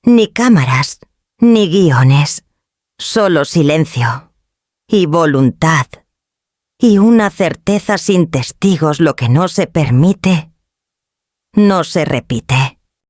Ni cámaras, ni guiones, solo silencio y voluntad. Y una certeza sin testigos: lo que no se permite, no se repite.